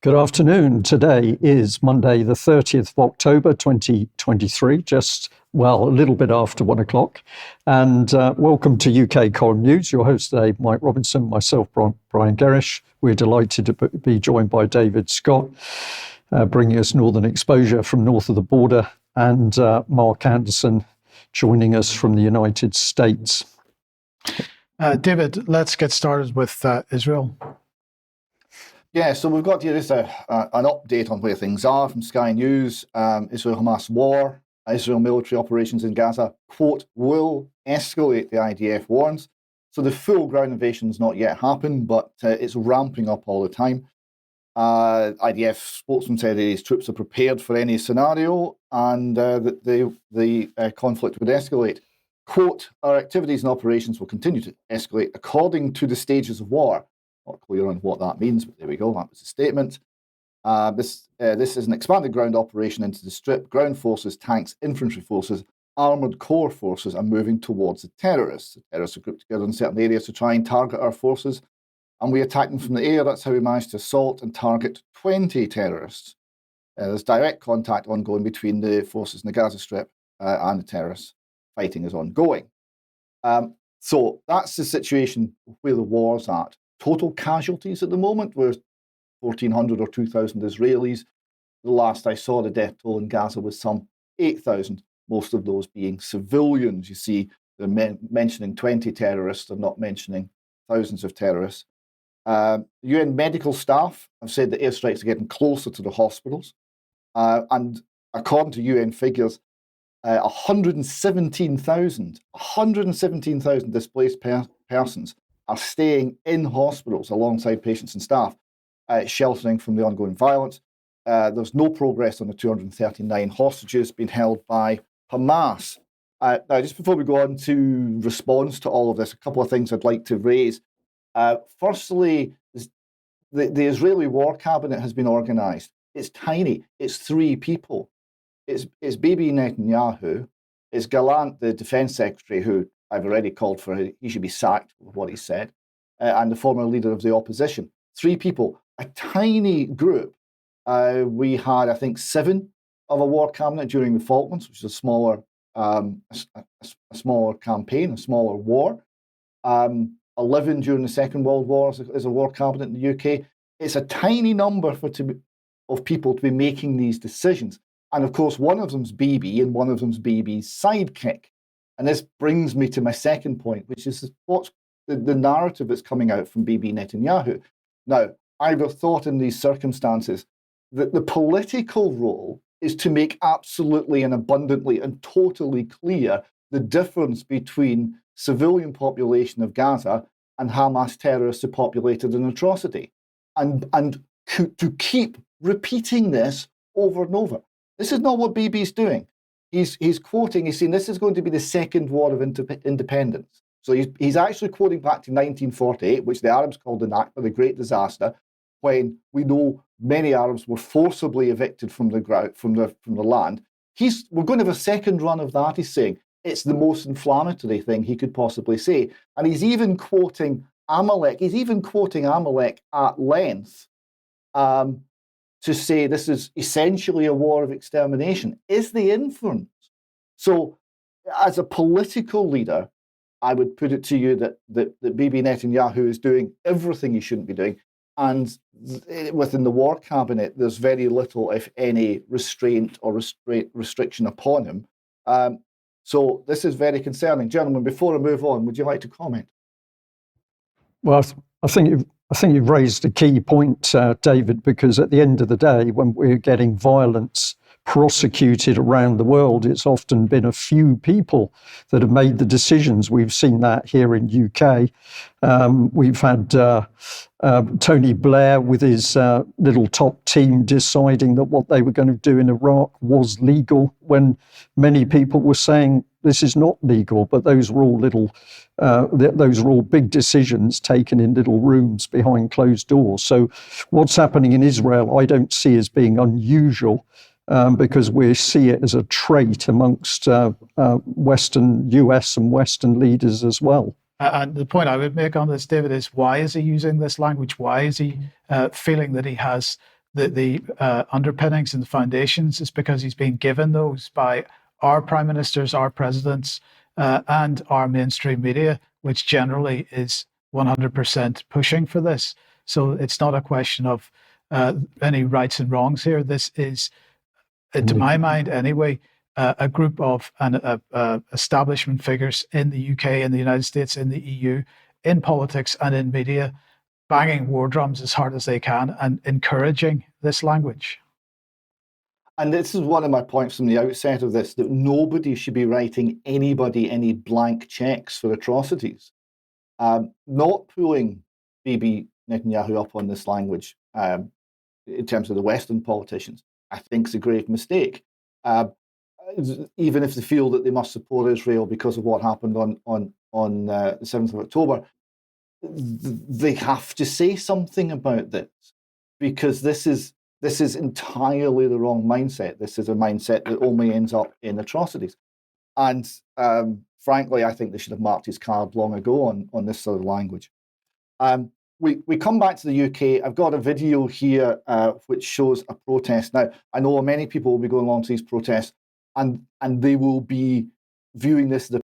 Good afternoon. Today is Monday, the 30th of October, 2023, a little bit after 1 o'clock. And welcome to UK Column News. Your host today, Mike Robinson, myself, Brian Gerrish. We're delighted to be joined by David Scott, bringing us Northern Exposure from north of the border, and Mark Anderson joining us from the United States. David, let's get started with Israel. Yeah, so we've got here just an update on where things are from Sky News. Israel-Hamas war, Israel military operations in Gaza, quote, will escalate, the IDF warns. So the full ground invasion has not yet happened, but it's ramping up all the time. IDF spokesman said his troops are prepared for any scenario and that the conflict would escalate. Quote, our activities and operations will continue to escalate according to the stages of war. Not clear on what that means, but there we go. That was the statement. This is an expanded ground operation into the Strip. Ground forces, tanks, infantry forces, armoured core forces are moving towards the terrorists. The terrorists are grouped together in certain areas to try and target our forces, and we attack them from the air. That's how we managed to assault and target 20 terrorists. There's direct contact ongoing between the forces in the Gaza Strip and the terrorists. Fighting is ongoing. So that's the situation where the war's at. Total casualties at the moment were 1,400 or 2,000 Israelis. The last I saw, the death toll in Gaza was some 8,000, most of those being civilians. You see, they're mentioning 20 terrorists, they're not mentioning thousands of terrorists. UN medical staff have said that airstrikes are getting closer to the hospitals. And according to UN figures, 117,000 displaced persons are staying in hospitals alongside patients and staff, sheltering from the ongoing violence. There's no progress on the 239 hostages being held by Hamas. Now, just before we go on to response to all of this, a couple of things I'd like to raise. Firstly, the Israeli War Cabinet has been organised. It's tiny. It's 3 people. It's Bibi Netanyahu. It's Gallant, the defence secretary, who I've already called for. He should be sacked for what he said, and the former leader of the opposition. 3 people, a tiny group. We had, I think, 7 of a war cabinet during the Falklands, which is a smaller campaign, a smaller war. 11 during the Second World War as a war cabinet in the UK. It's a tiny number of people to be making these decisions. And of course, one of them's Bibi and one of them's Bibi's sidekick. And this brings me to my second point, which is what's the narrative that's coming out from Bibi Netanyahu. Now, I would have thought in these circumstances that the political role is to make absolutely and abundantly and totally clear the difference between civilian population of Gaza and Hamas terrorists who populated an atrocity, and to keep repeating this over and over. This is not what Bibi's doing. He's quoting, he's saying this is going to be the second war of independence. So he's actually quoting back to 1948, which the Arabs called the Nakba, the Great Disaster, when we know many Arabs were forcibly evicted from the ground, from the land. We're going to have a second run of that, he's saying. It's the most inflammatory thing he could possibly say. And he's even quoting Amalek. He's even quoting Amalek at length to say this is essentially a war of extermination, is the inference. So as a political leader, I would put it to you that Bibi Netanyahu is doing everything he shouldn't be doing. And within the war cabinet, there's very little, if any, restraint or restriction upon him. So this is very concerning. Gentlemen, before I move on, would you like to comment? Well, I think you've raised a key point, David, because at the end of the day, when we're getting violence prosecuted around the world, it's often been a few people that have made the decisions. We've seen that here in UK. We've had Tony Blair with his little top team deciding that what they were going to do in Iraq was legal, when many people were saying this is not legal. But those were all those were all big decisions taken in little rooms behind closed doors. So what's happening in Israel, I don't see as being unusual. Because we see it as a trait amongst Western US and Western leaders as well. And the point I would make on this, David, is why is he using this language? Why is he feeling that he has the underpinnings and the foundations is because he's been given those by our prime ministers, our presidents, and our mainstream media, which generally is 100% pushing for this. So it's not a question of any rights and wrongs here. This is, to my mind anyway, a group of establishment figures in the UK, in the United States, in the EU, in politics and in media, banging war drums as hard as they can and encouraging this language. And this is one of my points from the outset of this, that nobody should be writing anybody any blank checks for atrocities. Not pulling Bibi Netanyahu up on this language in terms of the Western politicians, I think is a grave mistake. Even if they feel that they must support Israel because of what happened on the 7th of October, they have to say something about this, because this is entirely the wrong mindset. This is a mindset that only ends up in atrocities. And frankly, I think they should have marked his card long ago on this sort of language. We come back to the UK. I've got a video here which shows a protest. Now, I know many people will be going along to these protests, and they will be viewing this as a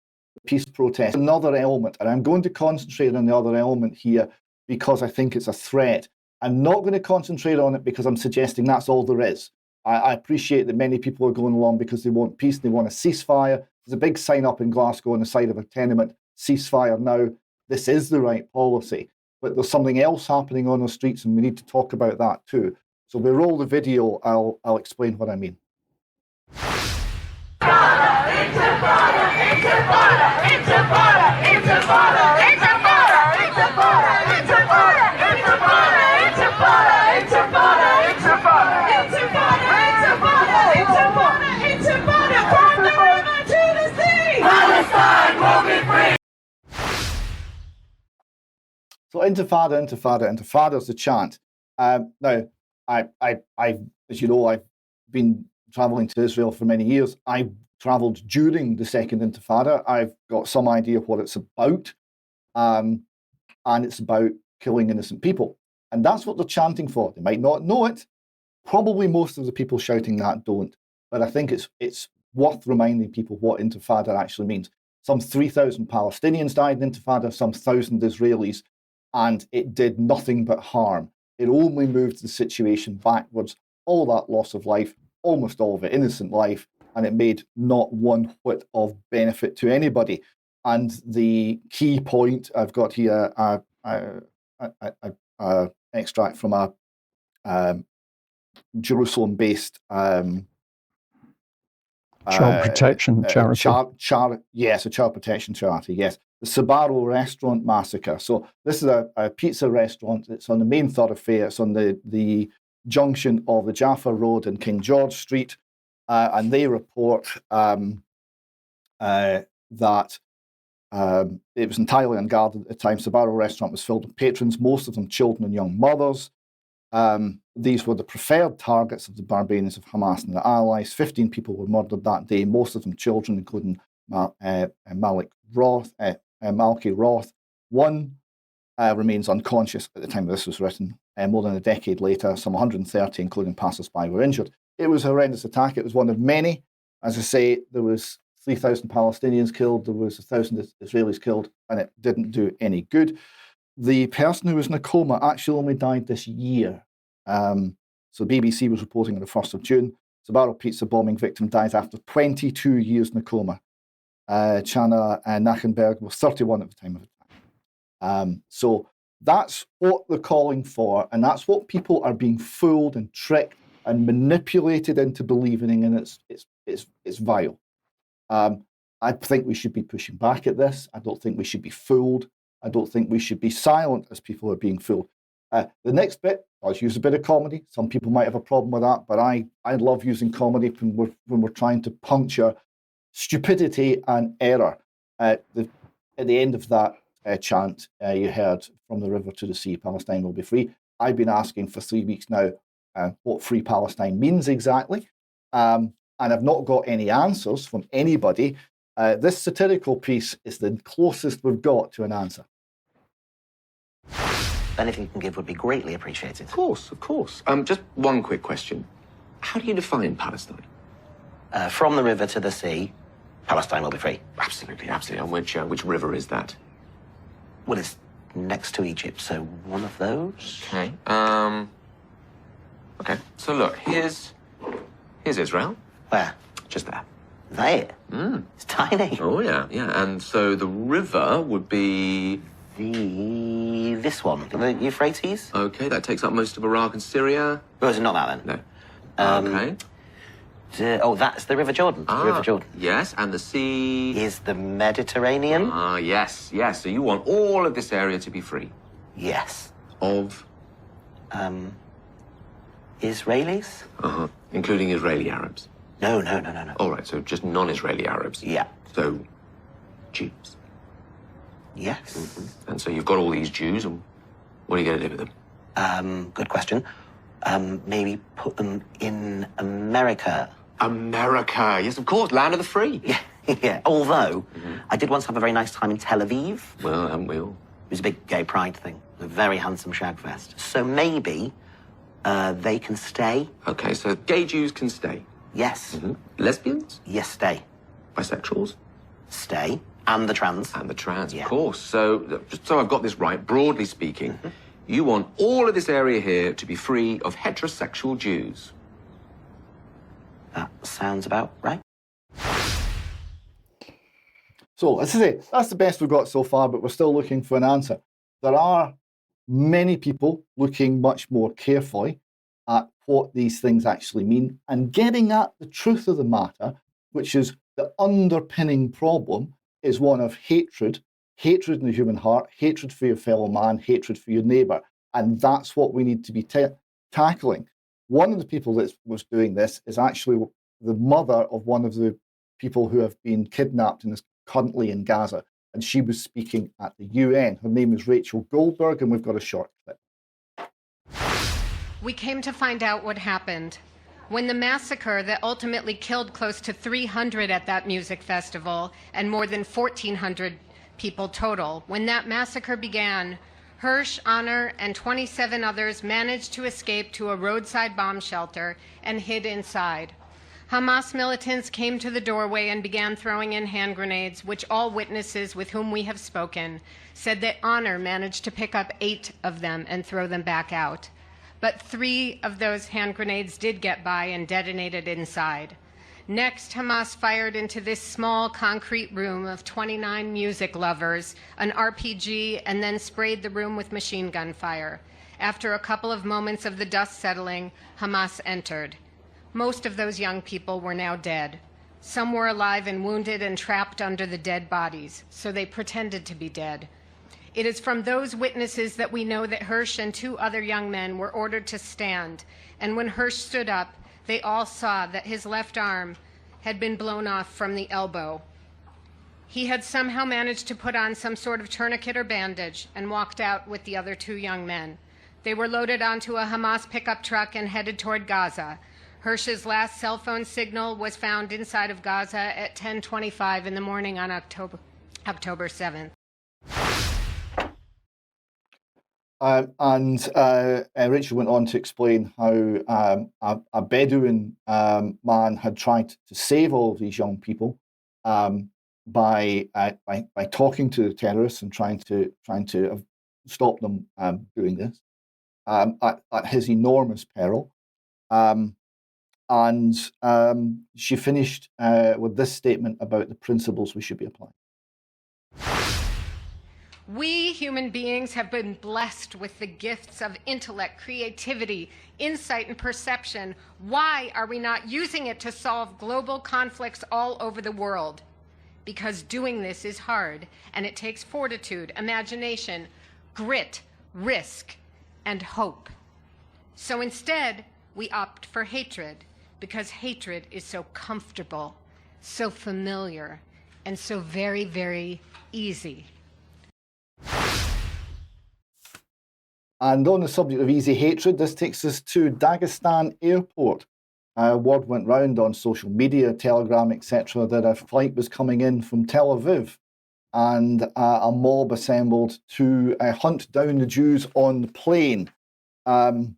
peace protest. Another element, and I'm going to concentrate on the other element here because I think it's a threat. I'm not going to concentrate on it because I'm suggesting that's all there is. I appreciate that many people are going along because they want peace, they want a ceasefire. There's a big sign up in Glasgow on the side of a tenement, ceasefire now. This is the right policy. But there's something else happening on the streets, and we need to talk about that too. So we roll the video, I'll explain what I mean. So intifada, intifada, intifada is the chant. Now, I, as you know, I've been traveling to Israel for many years. I traveled during the second intifada. I've got some idea of what it's about, and it's about killing innocent people. And that's what they're chanting for. They might not know it. Probably most of the people shouting that don't. But I think it's worth reminding people what intifada actually means. Some 3,000 Palestinians died in intifada, some 1,000 Israelis, and it did nothing but harm. It only moved the situation backwards. All that loss of life, almost all of it innocent life, and it made not one whit of benefit to anybody. And the key point, I've got here extract from a Jerusalem-based Child protection charity. Yes, a child protection charity, yes. The Sbarro restaurant massacre. So this is a pizza restaurant. It's on the main thoroughfare. It's on the junction of the Jaffa Road and King George Street. And they report that it was entirely unguarded at the time. Sbarro restaurant was filled with patrons, most of them children and young mothers. These were the preferred targets of the Barbarians of Hamas and their allies. 15 people were murdered that day, most of them children, including Malky Roth. One remains unconscious at the time this was written. More than a decade later, some 130, including passers-by, were injured. It was a horrendous attack. It was one of many. As I say, there was 3,000 Palestinians killed, there was 1,000 Israelis killed, and it didn't do any good. The person who was in a coma actually only died this year. So BBC was reporting on the 1st of June. Sbarro pizza bombing victim dies after 22 years in a coma. Chana Nachenberg was 31 at the time of attack. So that's what they're calling for, and that's what people are being fooled and tricked and manipulated into believing, and it's vile. I think we should be pushing back at this. I don't think we should be fooled. I don't think we should be silent as people are being fooled. The next bit, I'll use a bit of comedy. Some people might have a problem with that, but I love using comedy when we're trying to puncture stupidity and error. At the end of that chant, you heard "From the river to the sea, Palestine will be free." I've been asking for 3 weeks now what Free Palestine means exactly, and I've not got any answers from anybody. This satirical piece is the closest we've got to an answer. Anything you can give would be greatly appreciated. Of course, of course. Just one quick question. How do you define Palestine? From the river to the sea, Palestine will be free. Absolutely, absolutely. And which river is that? Well, it's next to Egypt, so one of those. Okay. Okay. So look, here's Israel. Where? Just there. Is that it? It's tiny. Oh yeah, yeah. And so the river would be This one, the Euphrates? okay. That takes up most of Iraq and Syria. Oh, is it not that then? No. Okay. That's the River Jordan. The River Jordan. Yes, and the sea. Is the Mediterranean? Yes, yes. So you want all of this area to be free Yes. of, Israelis? including Israeli Arabs. No. All right, so just non-Israeli Arabs. Yeah. So, Jews. Yes. And so you've got all these Jews, and what are you going to do with them? Good question. Maybe put them in America. America, yes, of course, land of the free. Yeah, yeah. Although, I did once have a very nice time in Tel Aviv. Well, haven't we all? It was a big gay pride thing. A very handsome shag fest. So maybe they can stay. Okay, so gay Jews can stay. Yes. Lesbians? Yes, stay. Bisexuals? Stay. And the trans. And the trans, Yeah. of course. So, just so I've got this right, broadly speaking, you want all of this area here to be free of heterosexual Jews. That sounds about right. So, as I say, that's the best we've got so far, but we're still looking for an answer. There are many people looking much more carefully at what these things actually mean and getting at the truth of the matter, which is the underpinning problem is one of hatred, hatred in the human heart, hatred for your fellow man, hatred for your neighbour. And that's what we need to be tackling. One of the people that was doing this is actually the mother of one of the people who have been kidnapped and is currently in Gaza. And she was speaking at the UN. Her name is Rachel Goldberg, and we've got a short clip. We came to find out what happened. When the massacre that ultimately killed close to 300 at that music festival and more than 1,400 people total, when that massacre began, Hirsch, Honor, and 27 others managed to escape to a roadside bomb shelter and hid inside. Hamas militants came to the doorway and began throwing in hand grenades, which all witnesses with whom we have spoken said that Honor managed to pick up 8 of them and throw them back out. But 3 of those hand grenades did get by and detonated inside. Next, Hamas fired into this small concrete room of 29 music lovers, an RPG, and then sprayed the room with machine gun fire. After a couple of moments of the dust settling, Hamas entered. Most of those young people were now dead. Some were alive and wounded and trapped under the dead bodies, so they pretended to be dead. It is from those witnesses that we know that Hirsch and 2 other young men were ordered to stand, and when Hirsch stood up, they all saw that his left arm had been blown off from the elbow. He had somehow managed to put on some sort of tourniquet or bandage and walked out with the other 2 young men. They were loaded onto a Hamas pickup truck and headed toward Gaza. Hirsch's last cell phone signal was found inside of Gaza at 10:25 in the morning on October 7th. Rachel went on to explain how a Bedouin man had tried to save all of these young people by talking to the terrorists and trying to stop them doing this at his enormous peril. She finished with this statement about the principles we should be applying. We human beings have been blessed with the gifts of intellect, creativity, insight, and perception. Why are we not using it to solve global conflicts all over the world? Because doing this is hard, and it takes fortitude, imagination, grit, risk, and hope. So instead, we opt for hatred, because hatred is so comfortable, so familiar, and so very, very easy. And on the subject of easy hatred, this takes us to Dagestan airport. Word went round on social media, Telegram, etc., that a flight was coming in from Tel Aviv. and a mob assembled to hunt down the Jews on the plain. And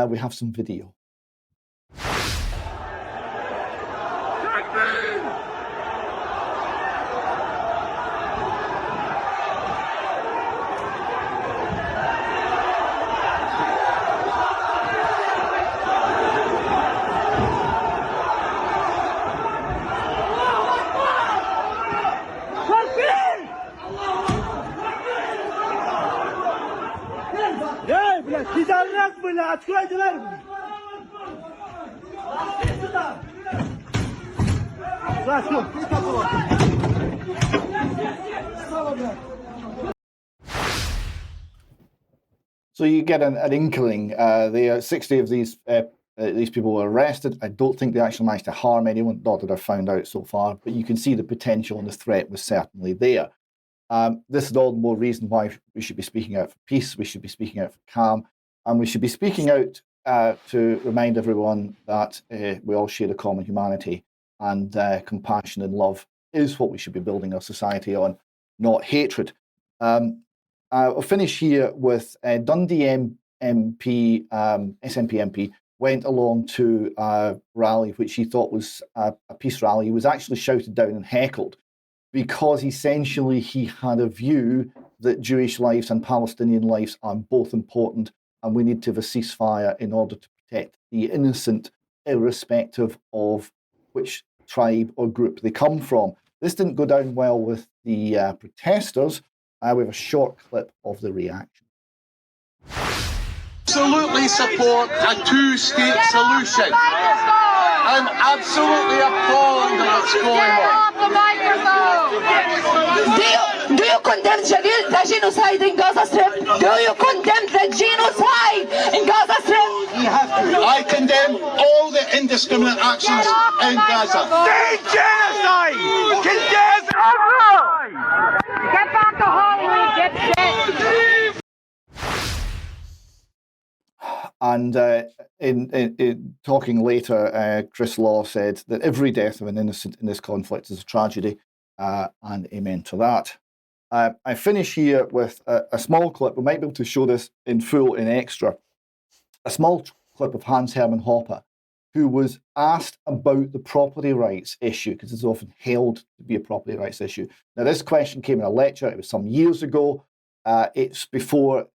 we have some video. So you get an inkling. 60 of these people were arrested. I don't think they actually managed to harm anyone, not that I've found out so far, but you can see the potential and the threat was certainly there. This is all the more reason why we should be speaking out for peace, we should be speaking out for calm, and we should be speaking out to remind everyone that we all share a common humanity, and compassion and love is what we should be building our society on, not hatred. I'll finish here with Dundee SNP MP went along to a rally which he thought was a peace rally. He was actually shouted down and heckled because essentially he had a view that Jewish lives and Palestinian lives are both important, and we need to have a ceasefire in order to protect the innocent, irrespective of which tribe or group they come from. This didn't go down well with the protesters. We have a short clip of the reaction. Absolutely support a two-state solution. I'm absolutely appalled at what's going on. Do you condemn the genocide in Gaza Strip? Do you condemn the genocide in Gaza Strip? I condemn all the indiscriminate actions in Gaza. State genocide! Condemn everyone! Get back to Hollywood, get shit! And in talking later, Chris Law said that every death of an innocent in this conflict is a tragedy, and amen to that. I finish here with a small clip. We might be able to show this in full in extra. A small clip of Hans Hermann Hoppe, who was asked about the property rights issue, because it's often held to be a property rights issue. Now, this question came in a lecture. It was some years ago. It's before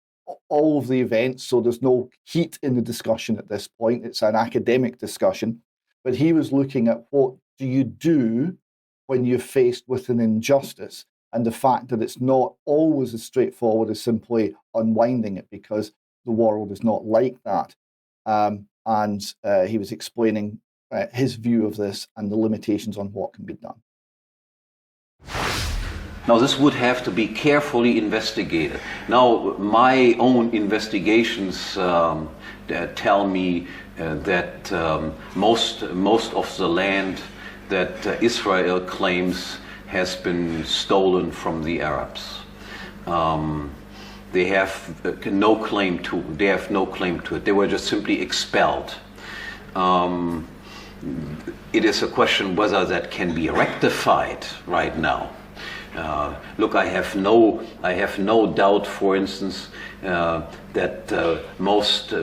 all of the events, so there's no heat in the discussion at this point. It's an academic discussion. But he was looking at what do you do when you're faced with an injustice, and the fact that it's not always as straightforward as simply unwinding it, because the world is not like that. And he was explaining his view of this and the limitations on what can be done. Now, this would have to be carefully investigated. Now, my own investigations tell me that most of the land that Israel claims has been stolen from the Arabs. They have no claim to. They have no claim to it. They were just simply expelled. It is a question whether that can be rectified right now. Look, I have no doubt, for instance, that most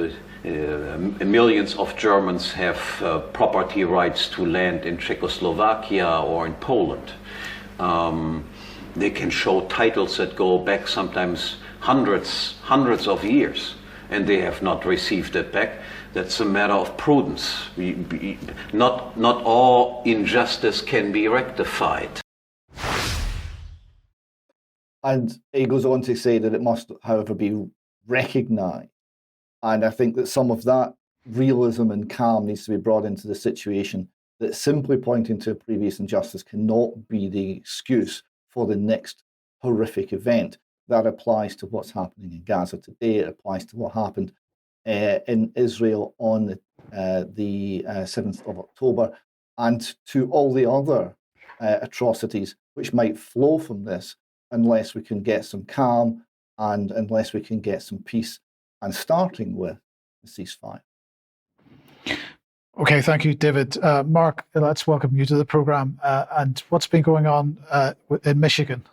millions of Germans have property rights to land in Czechoslovakia or in Poland. They can show titles that go back sometimes hundreds of years, and they have not received it back. That's a matter of prudence. Not all injustice can be rectified. And he goes on to say that it must, however, be recognised. And I think that some of that realism and calm needs to be brought into the situation, that simply pointing to a previous injustice cannot be the excuse for the next horrific event. That applies to what's happening in Gaza today. It applies to what happened in Israel on the 7th of October, and to all the other atrocities which might flow from this, unless we can get some calm and unless we can get some peace, and starting with the ceasefire. Okay, thank you, David. Mark, let's welcome you to the program. And what's been going on in Michigan?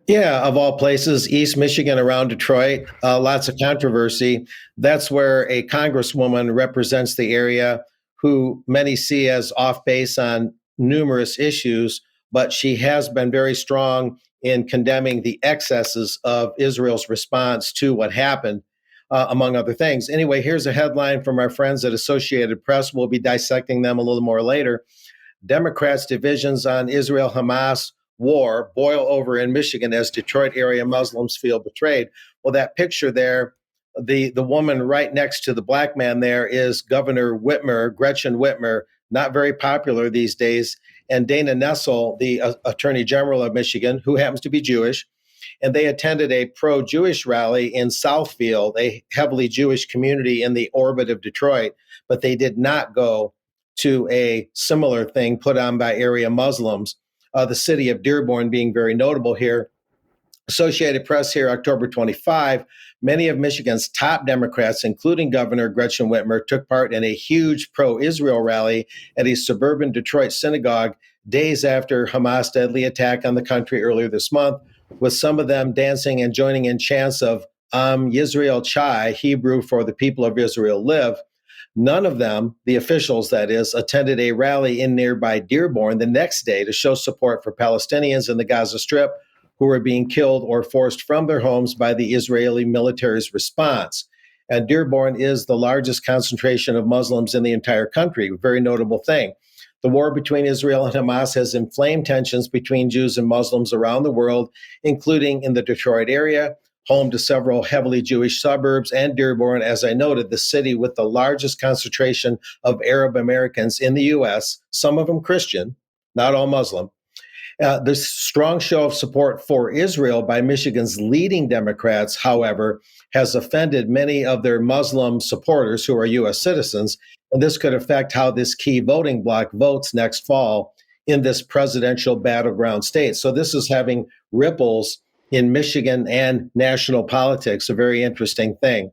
Yeah, of all places, East Michigan around Detroit, lots of controversy. That's where a congresswoman represents the area who many see as off base on numerous issues, but she has been very strong in condemning the excesses of Israel's response to what happened, among other things. Anyway, here's a headline from our friends at Associated Press. We'll be dissecting them a little more later. Democrats' divisions on Israel-Hamas war boil over in Michigan as Detroit area Muslims feel betrayed. Well, that picture there, the woman right next to the black man there is Governor Whitmer, Gretchen Whitmer, not very popular these days, and Dana Nessel, the Attorney General of Michigan, who happens to be Jewish. And they attended a pro-Jewish rally in Southfield, a heavily Jewish community in the orbit of Detroit, but they did not go to a similar thing put on by area Muslims. The city of Dearborn being very notable here. Associated Press here, October 25, many of Michigan's top Democrats, including Governor Gretchen Whitmer, took part in a huge pro-Israel rally at a suburban Detroit synagogue days after Hamas' deadly attack on the country earlier this month, with some of them dancing and joining in chants of Am Yisrael Chai, Hebrew for the people of Israel live. None of them, the officials that is, attended a rally in nearby Dearborn the next day to show support for Palestinians in the Gaza Strip who were being killed or forced from their homes by the Israeli military's response. And Dearborn is the largest concentration of Muslims in the entire country, a very notable thing. The war between Israel and Hamas has inflamed tensions between Jews and Muslims around the world, including in the Detroit area, home to several heavily Jewish suburbs, and Dearborn, as I noted, the city with the largest concentration of Arab Americans in the U.S., some of them Christian, not all Muslim. This strong show of support for Israel by Michigan's leading Democrats, however, has offended many of their Muslim supporters who are U.S. citizens, and this could affect how this key voting bloc votes next fall in this presidential battleground state. So this is having ripples in Michigan and national politics, a very interesting thing.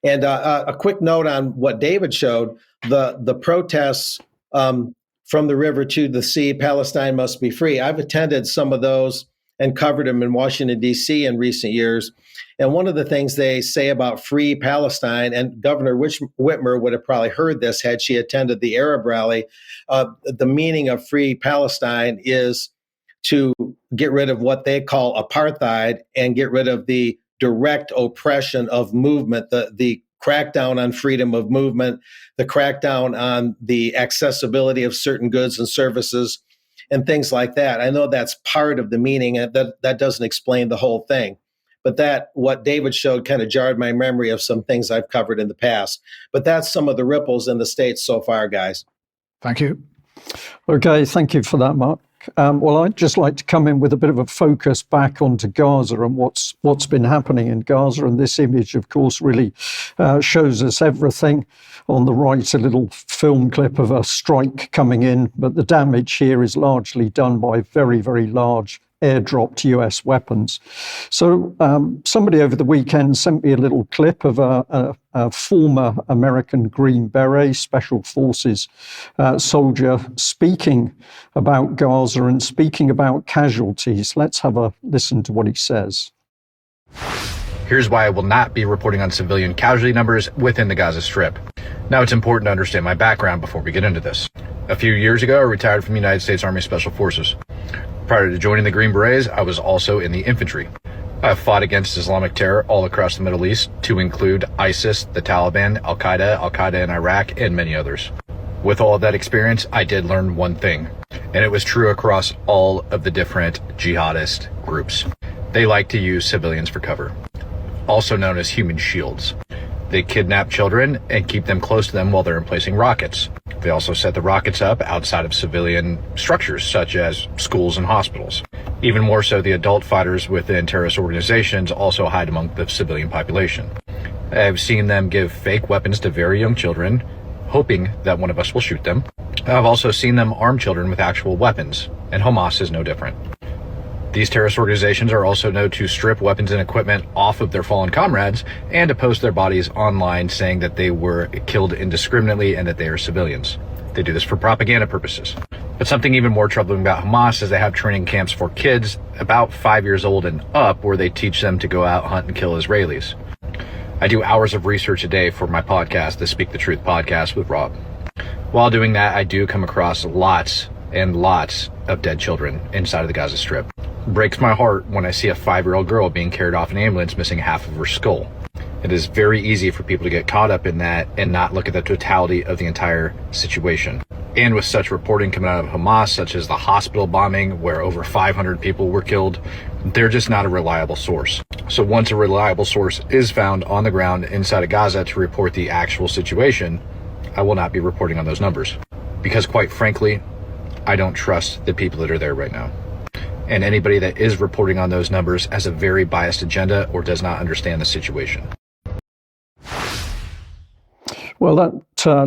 And a quick note on what David showed, the protests from the river to the sea, Palestine must be free. I've attended some of those and covered them in Washington, D.C. in recent years. And one of the things they say about free Palestine, and Governor Whitmer would have probably heard this had she attended the Arab rally, the meaning of free Palestine is to get rid of what they call apartheid and get rid of the direct oppression of movement, the crackdown on freedom of movement, the crackdown on the accessibility of certain goods and services, and things like that. I know that's part of the meaning, and that doesn't explain the whole thing. But what David showed kind of jarred my memory of some things I've covered in the past. But that's some of the ripples in the states so far, guys. Thank you. Okay, thank you for that, Mark. Well, I'd just like to come in with a bit of a focus back onto Gaza and what's been happening in Gaza. And this image, of course, really shows us everything. On the right, a little film clip of a strike coming in, but the damage here is largely done by very, very large airdropped US weapons. So somebody over the weekend sent me a little clip of a former American Green Beret Special Forces soldier speaking about Gaza and speaking about casualties. Let's have a listen to what he says. Here's why I will not be reporting on civilian casualty numbers within the Gaza Strip. Now, it's important to understand my background before we get into this. A few years ago, I retired from the United States Army Special Forces. Prior to joining the Green Berets, I was also in the infantry. I've fought against Islamic terror all across the Middle East, to include ISIS, the Taliban, Al-Qaeda in Iraq, and many others. With all of that experience, I did learn one thing, and it was true across all of the different jihadist groups. They like to use civilians for cover, also known as human shields. They kidnap children and keep them close to them while they're emplacing rockets. They also set the rockets up outside of civilian structures, such as schools and hospitals. Even more so, the adult fighters within terrorist organizations also hide among the civilian population. I've seen them give fake weapons to very young children, hoping that one of us will shoot them. I've also seen them arm children with actual weapons, and Hamas is no different. These terrorist organizations are also known to strip weapons and equipment off of their fallen comrades and to post their bodies online saying that they were killed indiscriminately and that they are civilians. They do this for propaganda purposes. But something even more troubling about Hamas is they have training camps for kids about 5 years old and up where they teach them to go out, hunt, and kill Israelis. I do hours of research a day for my podcast, the Speak the Truth podcast with Rob. While doing that, I do come across lots and lots of dead children inside of the Gaza Strip. It breaks my heart when I see a 5-year-old girl being carried off an ambulance missing half of her skull. It is very easy for people to get caught up in that and not look at the totality of the entire situation. And with such reporting coming out of Hamas, such as the hospital bombing where over 500 people were killed, they're just not a reliable source. So once a reliable source is found on the ground inside of Gaza to report the actual situation, I will not be reporting on those numbers. Because quite frankly, I don't trust the people that are there right now. And anybody that is reporting on those numbers has a very biased agenda or does not understand the situation. Well, that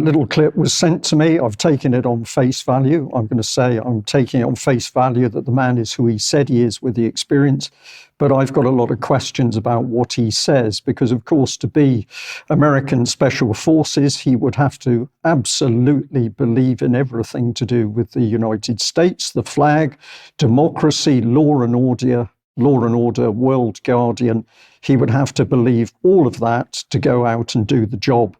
little clip was sent to me. I've taken it on face value. I'm going to say I'm taking it on face value that the man is who he said he is with the experience. But I've got a lot of questions about what he says, because, of course, to be American Special Forces, he would have to absolutely believe in everything to do with the United States, the flag, democracy, law and order, World Guardian. He would have to believe all of that to go out and do the job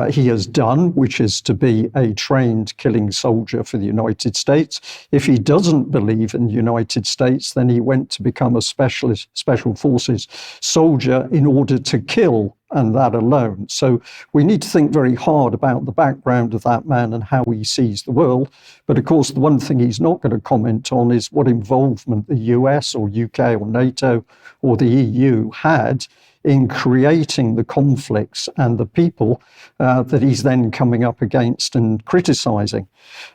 he has done, which is to be a trained killing soldier for the United States. If he doesn't believe in the United States, then he went to become a special forces soldier in order to kill, and that alone. So we need to think very hard about the background of that man and how he sees the world. But of course, the one thing he's not going to comment on is what involvement the US or UK or NATO or the EU had in creating the conflicts and the people that he's then coming up against and criticizing.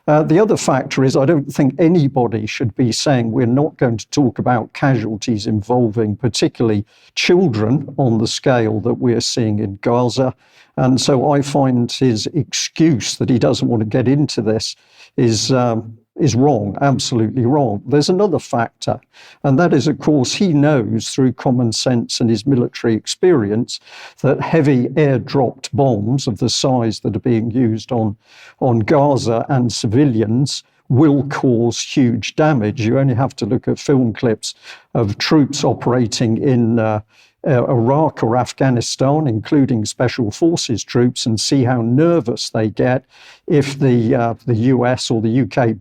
The other factor is I don't think anybody should be saying we're not going to talk about casualties involving particularly children on the scale that we're seeing in Gaza. And so I find his excuse that he doesn't want to get into this is wrong, absolutely wrong. There's another factor, and that is, of course, he knows through common sense and his military experience that heavy air-dropped bombs of the size that are being used on Gaza and civilians will cause huge damage. You only have to look at film clips of troops operating in Iraq or Afghanistan, including special forces troops, and see how nervous they get if the US or the UK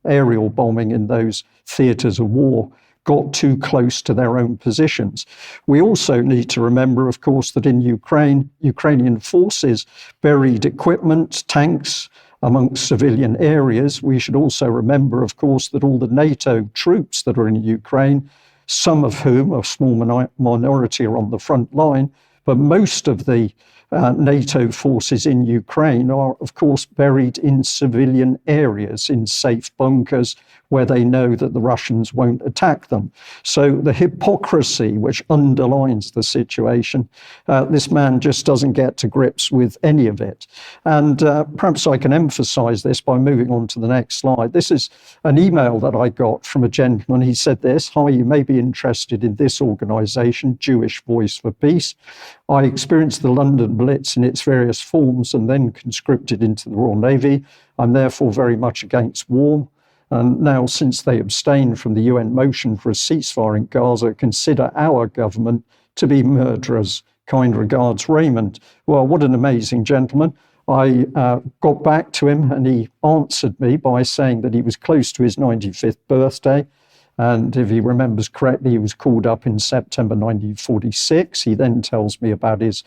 aerial bombing in those theatres of war got too close to their own positions. We also need to remember, of course, that in Ukraine, Ukrainian forces buried equipment, tanks, amongst civilian areas. We should also remember, of course, that all the NATO troops that are in Ukraine, some of whom, a small minority, are on the front line, but most of the NATO forces in Ukraine are, of course, buried in civilian areas, in safe bunkers where they know that the Russians won't attack them. So the hypocrisy which underlines the situation, this man just doesn't get to grips with any of it. And perhaps I can emphasize this by moving on to the next slide. This is an email that I got from a gentleman. He said this: "Hi, you may be interested in this organization, Jewish Voice for Peace. I experienced the London Blitz in its various forms and then conscripted into the Royal Navy. I'm therefore very much against war. And now, since they abstained from the UN motion for a ceasefire in Gaza, consider our government to be murderers. Kind regards, Raymond." Well, what an amazing gentleman. I got back to him and he answered me by saying that he was close to his 95th birthday. And if he remembers correctly, he was called up in September 1946. He then tells me about his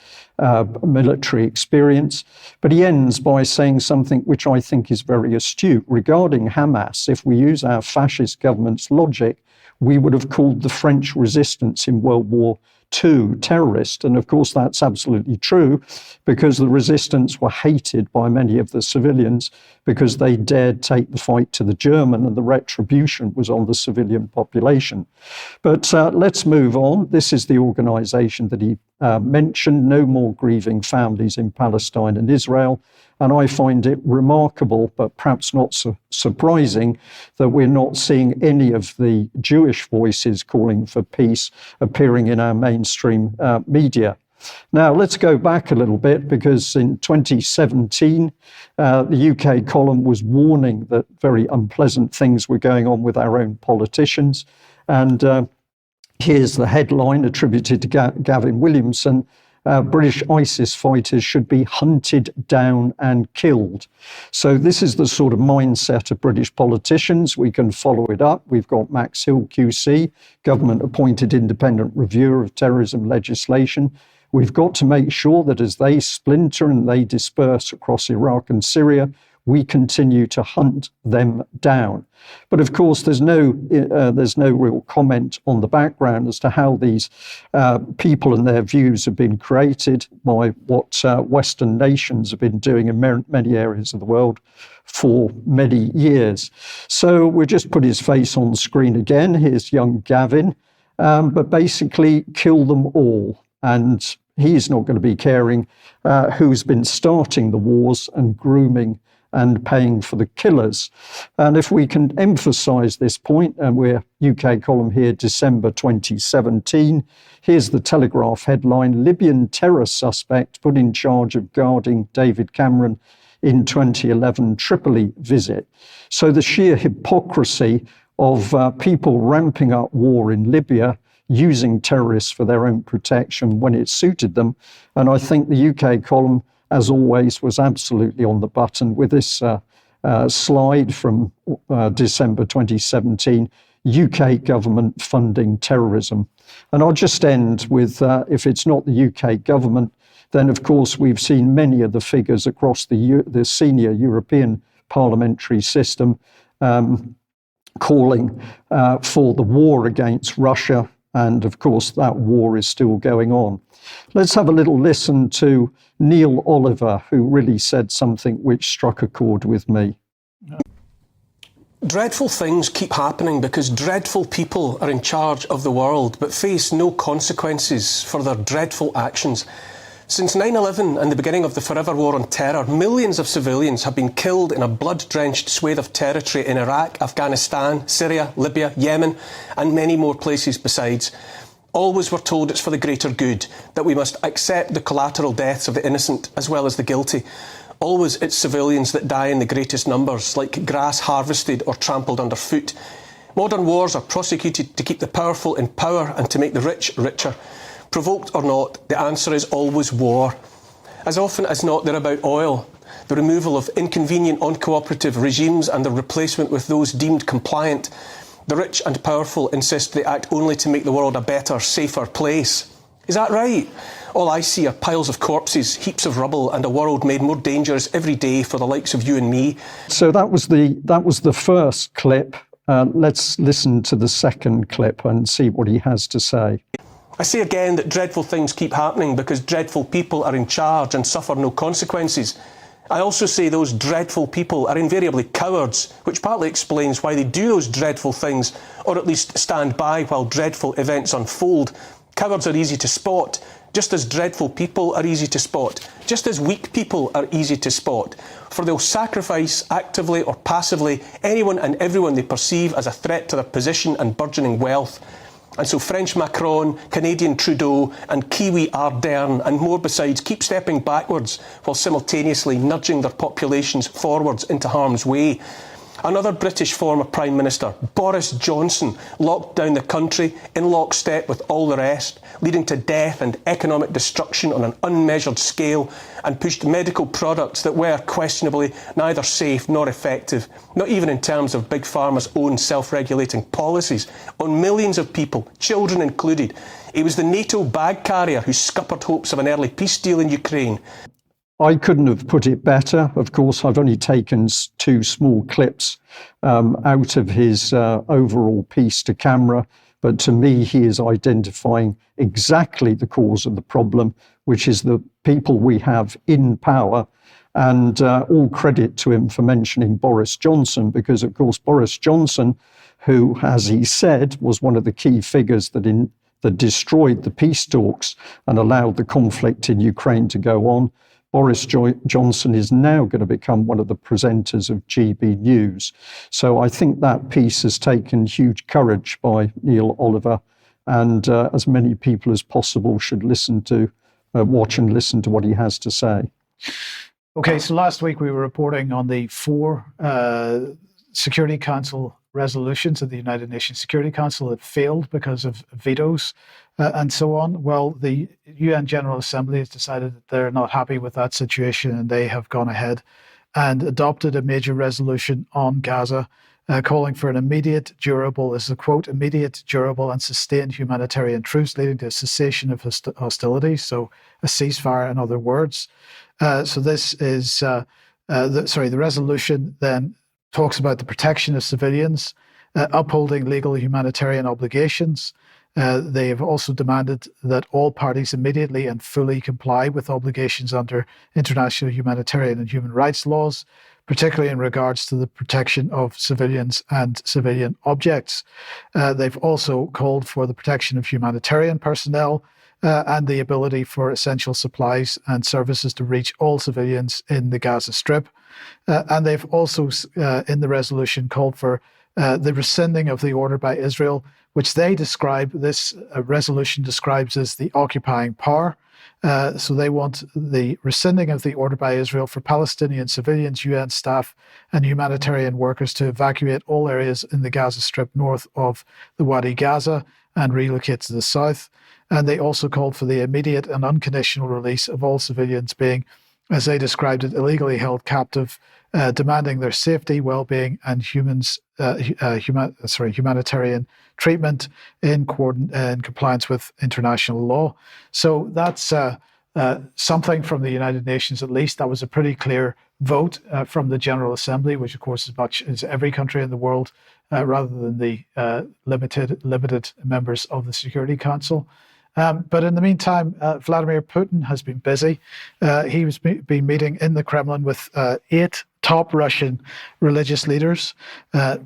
military experience. But he ends by saying something which I think is very astute. Regarding Hamas, if we use our fascist government's logic, we would have called the French resistance in World War II terrorist. And of course, that's absolutely true, because the resistance were hated by many of the civilians because they dared take the fight to the German, and the retribution was on the civilian population. But let's move on. This is the organization that he mentioned, no more grieving families in Palestine and Israel. And I find it remarkable, but perhaps not so surprising, that we're not seeing any of the Jewish voices calling for peace appearing in our mainstream media. Now, let's go back a little bit, because in 2017, the UK column was warning that very unpleasant things were going on with our own politicians. And here's the headline attributed to Gavin Williamson: British ISIS fighters should be hunted down and killed. So this is the sort of mindset of British politicians. We can follow it up. We've got Max Hill QC, government-appointed independent reviewer of terrorism legislation. We've got to make sure that as they splinter and they disperse across Iraq and Syria, we continue to hunt them down. But of course, there's no real comment on the background as to how these people and their views have been created by what Western nations have been doing in many areas of the world for many years. So we'll just put his face on the screen again. Here's young Gavin, but basically kill them all. And he's not going to be caring who's been starting the wars and grooming and paying for the killers. And if we can emphasize this point, and we're UK column here, December 2017, here's the Telegraph headline: Libyan terror suspect put in charge of guarding David Cameron in 2011 Tripoli visit. So the sheer hypocrisy of people ramping up war in Libya, using terrorists for their own protection when it suited them. And I think the UK column, as always, was absolutely on the button with this slide from December 2017, UK government funding terrorism. And I'll just end with, if it's not the UK government, then of course we've seen many of the figures across the senior European parliamentary system calling for the war against Russia. And of course, that war is still going on. Let's have a little listen to Neil Oliver, who really said something which struck a chord with me. Dreadful things keep happening because dreadful people are in charge of the world, but face no consequences for their dreadful actions. Since 9/11 and the beginning of the forever war on terror, millions of civilians have been killed in a blood-drenched swathe of territory in Iraq, Afghanistan, Syria, Libya, Yemen, and many more places besides. Always we're told it's for the greater good, that we must accept the collateral deaths of the innocent as well as the guilty. Always it's civilians that die in the greatest numbers, like grass harvested or trampled underfoot. Modern wars are prosecuted to keep the powerful in power and to make the rich richer. Provoked or not, the answer is always war. As often as not, they're about oil, the removal of inconvenient, uncooperative regimes and their replacement with those deemed compliant. The rich and powerful insist they act only to make the world a better, safer place. Is that right? All I see are piles of corpses, heaps of rubble, and a world made more dangerous every day for the likes of you and me. So that was the first clip. Let's listen to the second clip and see what he has to say. I say again that dreadful things keep happening because dreadful people are in charge and suffer no consequences. I also say those dreadful people are invariably cowards, which partly explains why they do those dreadful things, or at least stand by while dreadful events unfold. Cowards are easy to spot, just as dreadful people are easy to spot, just as weak people are easy to spot, for they'll sacrifice actively or passively anyone and everyone they perceive as a threat to their position and burgeoning wealth. And so French Macron, Canadian Trudeau and Kiwi Ardern and more besides keep stepping backwards while simultaneously nudging their populations forwards into harm's way. Another British former Prime Minister, Boris Johnson, locked down the country in lockstep with all the rest, leading to death and economic destruction on an unmeasured scale, and pushed medical products that were questionably neither safe nor effective, not even in terms of Big Pharma's own self-regulating policies, on millions of people, children included. He was the NATO bag carrier who scuppered hopes of an early peace deal in Ukraine. I couldn't have put it better. Of course, I've only taken two small clips out of his overall piece to camera, but to me, he is identifying exactly the cause of the problem, which is the people we have in power. And all credit to him for mentioning Boris Johnson, because, of course, Boris Johnson, who, as he said, was one of the key figures that that destroyed the peace talks and allowed the conflict in Ukraine to go on. Boris Johnson is now going to become one of the presenters of GB News. So I think that piece has taken huge courage by Neil Oliver, and as many people as possible should watch and listen to what he has to say. Okay, so last week we were reporting on the 4 Security Council resolutions of the United Nations Security Council that failed because of vetoes and so on. Well, the UN General Assembly has decided that they're not happy with that situation, and they have gone ahead and adopted a major resolution on Gaza, calling for an immediate, durable, this is a quote, immediate, durable and sustained humanitarian truce leading to a cessation of hostilities, so a ceasefire in other words. So this is, the resolution then talks about the protection of civilians, upholding legal humanitarian obligations. They have also demanded that all parties immediately and fully comply with obligations under international humanitarian and human rights laws, particularly in regards to the protection of civilians and civilian objects. They've also called for the protection of humanitarian personnel and the ability for essential supplies and services to reach all civilians in the Gaza Strip. And they've also, in the resolution, called for the rescinding of the order by Israel, which they describe, this resolution describes as the occupying power. So they want the rescinding of the order by Israel for Palestinian civilians, UN staff, and humanitarian workers to evacuate all areas in the Gaza Strip north of the Wadi Gaza and relocate to the south. And they also called for the immediate and unconditional release of all civilians being, as they described it, illegally held captive, demanding their safety, well-being, and humanitarian treatment in compliance with international law. So that's something from the United Nations, at least. That was a pretty clear vote from the General Assembly, which of course is much as every country in the world, rather than the limited members of the Security Council. But in the meantime, Vladimir Putin has been busy. He has been meeting in the Kremlin with 8 top Russian religious leaders,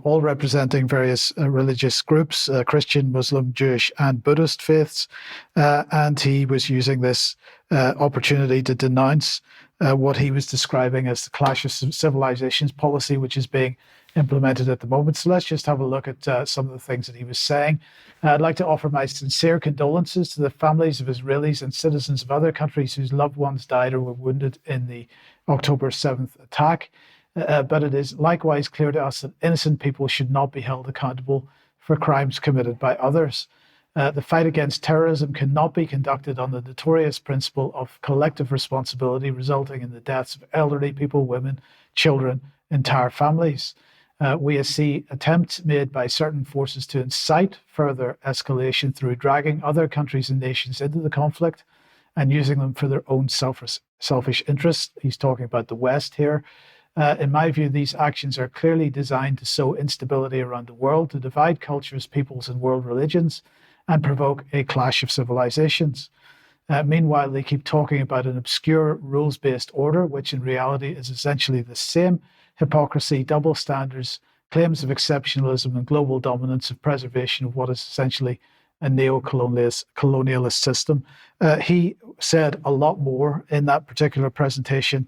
all representing various religious groups, Christian, Muslim, Jewish, and Buddhist faiths. And he was using this opportunity to denounce what he was describing as the clash of civilizations policy, which is being implemented at the moment. So let's just have a look at some of the things that he was saying. I'd like to offer my sincere condolences to the families of Israelis and citizens of other countries whose loved ones died or were wounded in the October 7th attack. But it is likewise clear to us that innocent people should not be held accountable for crimes committed by others. The fight against terrorism cannot be conducted on the notorious principle of collective responsibility, resulting in the deaths of elderly people, women, children, entire families. We see attempts made by certain forces to incite further escalation through dragging other countries and nations into the conflict and using them for their own selfish interests. He's talking about the West here. In my view, these actions are clearly designed to sow instability around the world, to divide cultures, peoples, and world religions, and provoke a clash of civilizations. Meanwhile, they keep talking about an obscure rules-based order, which in reality is essentially the same hypocrisy, double standards, claims of exceptionalism, and global dominance of preservation of what is essentially a neo-colonialist system. He said a lot more in that particular presentation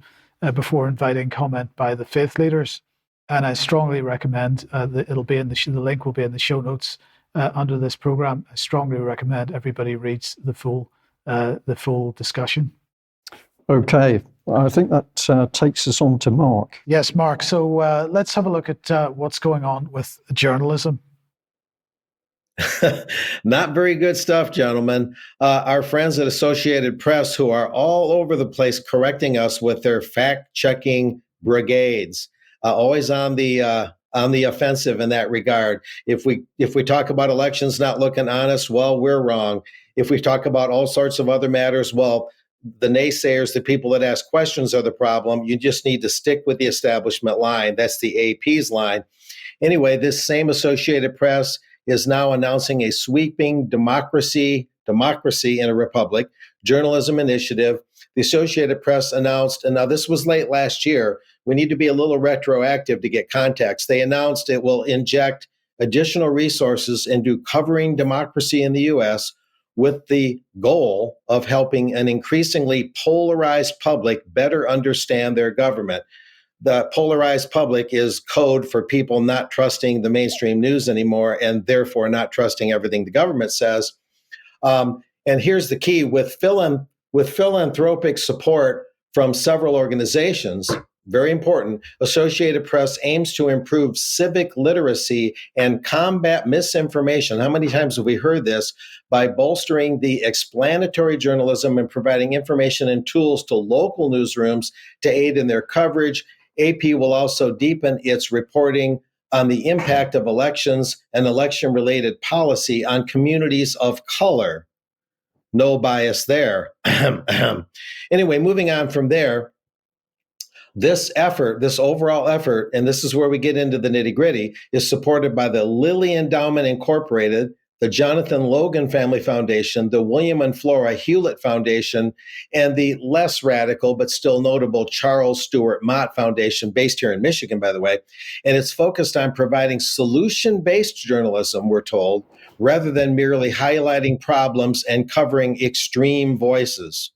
before inviting comment by the faith leaders. And I strongly recommend that it'll be in the link will be in the show notes under this program. I strongly recommend everybody reads the full discussion. Okay, I think that takes us on to Mark. Yes, Mark. So let's have a look at what's going on with journalism. Not very good stuff, gentlemen. Our friends at Associated Press, who are all over the place correcting us with their fact-checking brigades, always on the offensive in that regard. If we talk about elections not looking honest, well, we're wrong. If we talk about all sorts of other matters, well, the naysayers, the people that ask questions are the problem. You just need to stick with the establishment line. That's the AP's line. Anyway, this same Associated Press is now announcing a sweeping democracy in a republic journalism initiative. The Associated Press announced, and now this was late last year, we need to be a little retroactive to get context. They announced it will inject additional resources into covering democracy in the U.S., with the goal of helping an increasingly polarized public better understand their government. The polarized public is code for people not trusting the mainstream news anymore and therefore not trusting everything the government says. And here's the key: with philanthropic support from several organizations, very important, Associated Press aims to improve civic literacy and combat misinformation. How many times have we heard this? By bolstering the explanatory journalism and providing information and tools to local newsrooms to aid in their coverage. AP will also deepen its reporting on the impact of elections and election-related policy on communities of color. No bias there. Anyway, moving on from there, this effort, this overall effort, and this is where we get into the nitty-gritty, is supported by the Lilly Endowment Incorporated, the Jonathan Logan Family Foundation, the William and Flora Hewlett Foundation, and the less radical but still notable Charles Stewart Mott Foundation, based here in Michigan, by the way. And it's focused on providing solution-based journalism, we're told, rather than merely highlighting problems and covering extreme voices.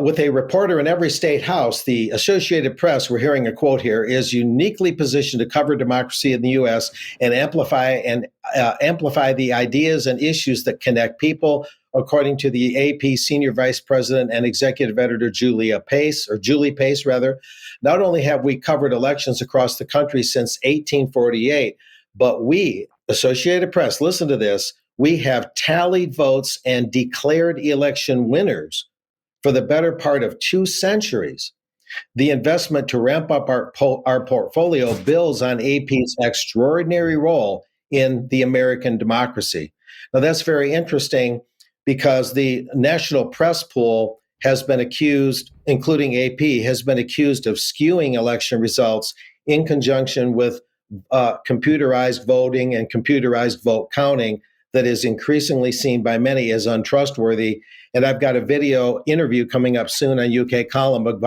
With a reporter in every state house, the Associated Press, we're hearing a quote here, is uniquely positioned to cover democracy in the U.S. and amplify the ideas and issues that connect people, according to the AP Senior Vice President and Executive Editor Julie Pace. Not only have we covered elections across the country since 1848, but we, Associated Press, listen to this, we have tallied votes and declared election winners for the better part of 2 centuries. The investment to ramp up our portfolio builds on AP's extraordinary role in the American democracy. Now, that's very interesting because the National Press Pool has been accused, including AP, has been accused of skewing election results in conjunction with computerized voting and computerized vote counting that is increasingly seen by many as untrustworthy. And I've got a video interview coming up soon on UK Column of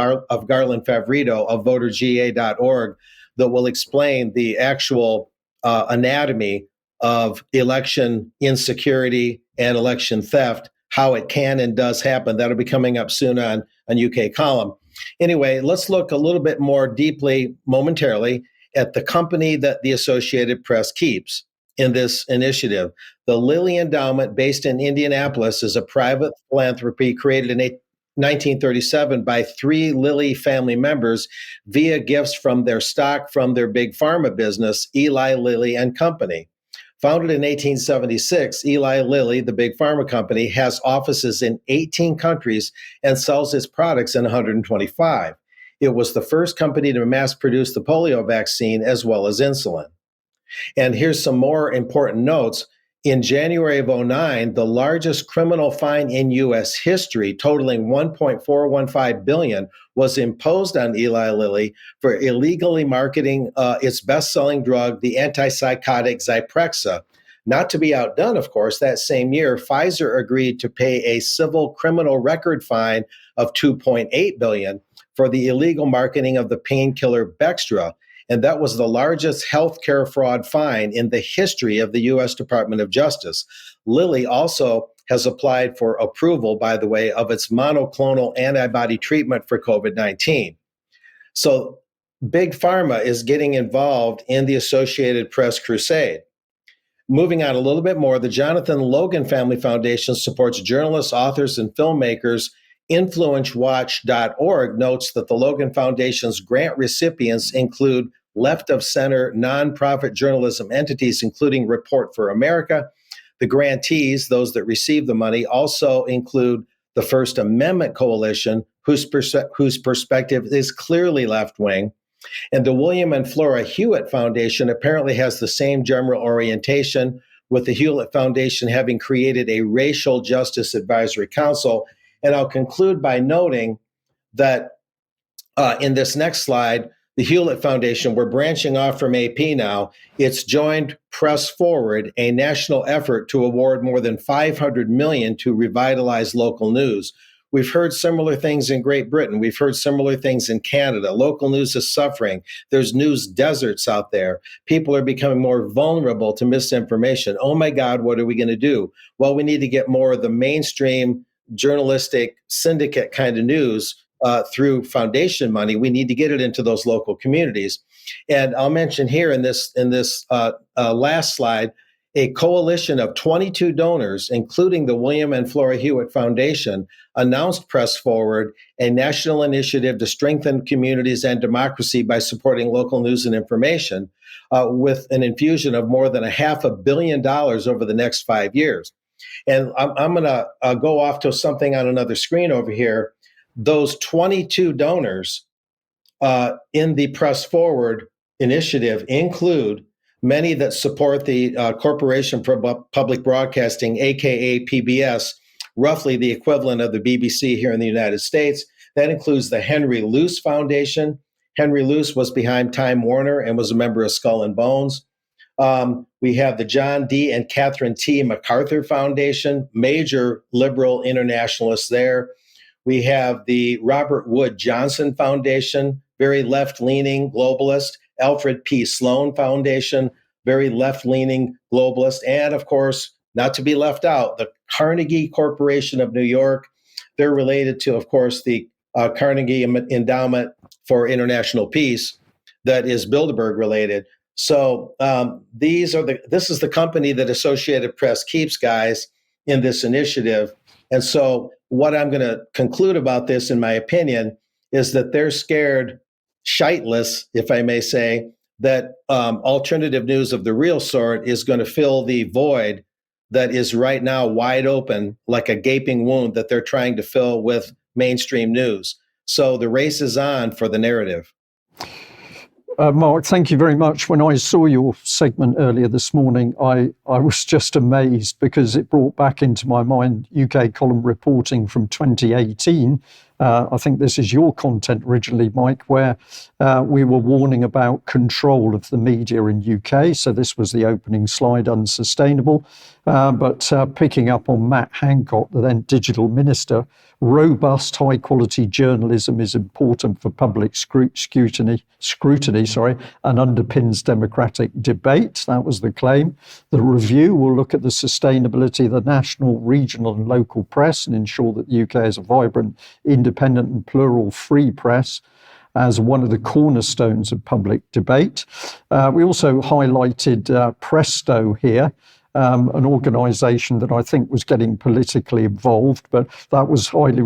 Garland Favorito of voterga.org that will explain the actual anatomy of election insecurity and election theft, how it can and does happen. That'll be coming up soon on UK Column. Anyway, let's look a little bit more deeply momentarily at the company that the Associated Press keeps in this initiative. The Lilly Endowment, based in Indianapolis, is a private philanthropy created in 1937 by 3 Lilly family members via gifts from their stock from their big pharma business, Eli Lilly and Company. Founded in 1876, Eli Lilly, the big pharma company, has offices in 18 countries and sells its products in 125. It was the first company to mass produce the polio vaccine as well as insulin. And here's some more important notes. In January of 2009, the largest criminal fine in U.S. history, totaling $1.415 billion, was imposed on Eli Lilly for illegally marketing its best-selling drug, the antipsychotic Zyprexa. Not to be outdone, of course, that same year, Pfizer agreed to pay a civil criminal record fine of $2.8 billion for the illegal marketing of the painkiller Bextra. And that was the largest healthcare fraud fine in the history of the U.S. Department of Justice. Lilly also has applied for approval, by the way, of its monoclonal antibody treatment for COVID-19. So Big Pharma is getting involved in the Associated Press crusade. Moving on a little bit more, the Jonathan Logan Family Foundation supports journalists, authors, and filmmakers. InfluenceWatch.org notes that the Logan Foundation's grant recipients include left-of-center nonprofit journalism entities, including Report for America. The grantees, those that receive the money, also include the First Amendment Coalition, whose perspective is clearly left-wing. And the William and Flora Hewlett Foundation apparently has the same general orientation, with the Hewlett Foundation having created a Racial Justice Advisory Council. And I'll conclude by noting that in this next slide, the Hewlett Foundation, we're branching off from AP now. It's joined Press Forward, a national effort to award more than $500 million to revitalize local news. We've heard similar things in Great Britain. We've heard similar things in Canada. Local news is suffering. There's news deserts out there. People are becoming more vulnerable to misinformation. Oh my God, what are we going to do? Well, we need to get more of the mainstream journalistic syndicate kind of news through foundation money. We need to get it into those local communities. And I'll mention here in this last slide, a coalition of 22 donors, including the William and Flora Hewitt Foundation, announced Press Forward, a national initiative to strengthen communities and democracy by supporting local news and information, with an infusion of more than $500 million over the next 5 years. And I'm going to go off to something on another screen over here. Those 22 donors in the Press Forward initiative include many that support the Corporation for Public Broadcasting, aka PBS, roughly the equivalent of the BBC here in the United States. That includes the Henry Luce Foundation. Henry Luce was behind Time Warner and was a member of Skull and Bones. We have the John D. and Catherine T. MacArthur Foundation, major liberal internationalists there. We have the Robert Wood Johnson Foundation, very left-leaning globalist. Alfred P. Sloan Foundation, very left-leaning globalist. And of course, not to be left out, the Carnegie Corporation of New York. They're related to, of course, the Carnegie Endowment for International Peace that is Bilderberg related. So this is the company that Associated Press keeps, guys, in this initiative. And so what I'm going to conclude about this, in my opinion, is that they're scared shiteless, if I may say, that alternative news of the real sort is going to fill the void that is right now wide open, like a gaping wound that they're trying to fill with mainstream news. So the race is on for the narrative. Mark, thank you very much. When I saw your segment earlier this morning, I was just amazed because it brought back into my mind UK column reporting from 2018. I think this is your content originally, Mike, where we were warning about control of the media in UK. So this was the opening slide, unsustainable. But picking up on Matt Hancock, the then digital minister, robust, high-quality journalism is important for public scrutiny, and underpins democratic debate. That was the claim. The review will look at the sustainability of the national, regional and local press and ensure that the UK has a vibrant, independent and plural free press as one of the cornerstones of public debate. We also highlighted Presto here, an organisation that I think was getting politically involved, but that was highly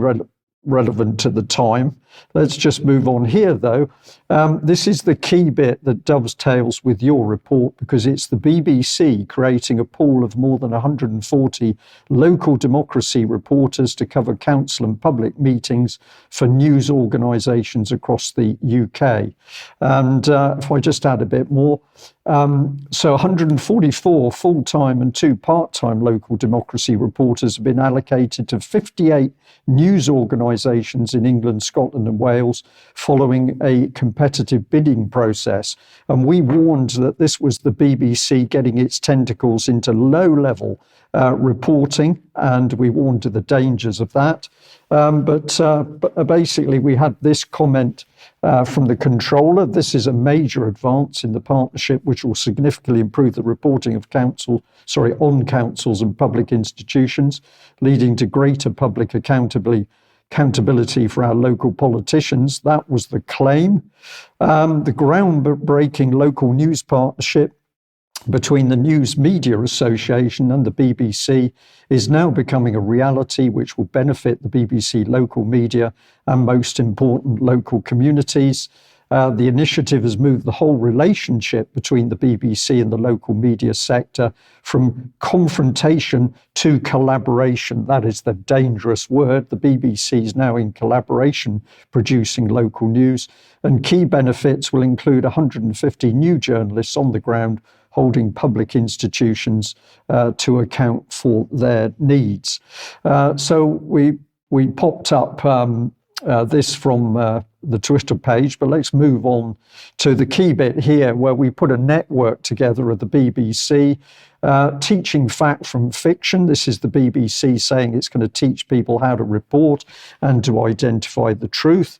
relevant to the time. Let's just move on here, though. This is the key bit that dovetails with your report, because it's the BBC creating a pool of more than 140 local democracy reporters to cover council and public meetings for news organisations across the UK. And if I just add a bit more, so 144 full-time and 2 part-time local democracy reporters have been allocated to 58 news organisations in England, Scotland and Wales following a competitive bidding process. And we warned that this was the BBC getting its tentacles into low-level reporting, and we warned of the dangers of that. But basically, we had this comment from the controller. This is a major advance in the partnership, which will significantly improve the reporting of on councils and public institutions, leading to greater public accountability for our local politicians. That was the claim. The groundbreaking local news partnership between the News Media Association and the BBC is now becoming a reality, which will benefit the BBC local media and, most important, local communities. The initiative has moved the whole relationship between the BBC and the local media sector from confrontation to collaboration. That is the dangerous word. The BBC is now in collaboration producing local news, and key benefits will include 150 new journalists on the ground holding public institutions to account for their needs. So we popped up this from the Twitter page, but let's move on to the key bit here, where we put a network together of the BBC, teaching fact from fiction. This is the BBC saying it's going to teach people how to report and to identify the truth.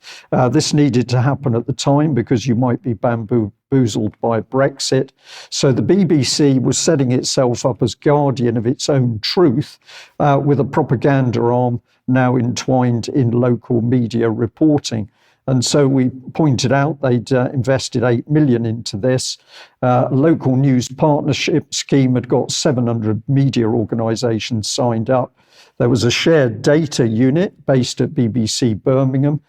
This needed to happen at the time because you might be bamboozled by Brexit. So the BBC was setting itself up as guardian of its own truth, with a propaganda arm now entwined in local media reporting. And so we pointed out they'd invested 8 million into this. Local news partnership scheme had got 700 media organisations signed up. There was a shared data unit based at BBC Birmingham.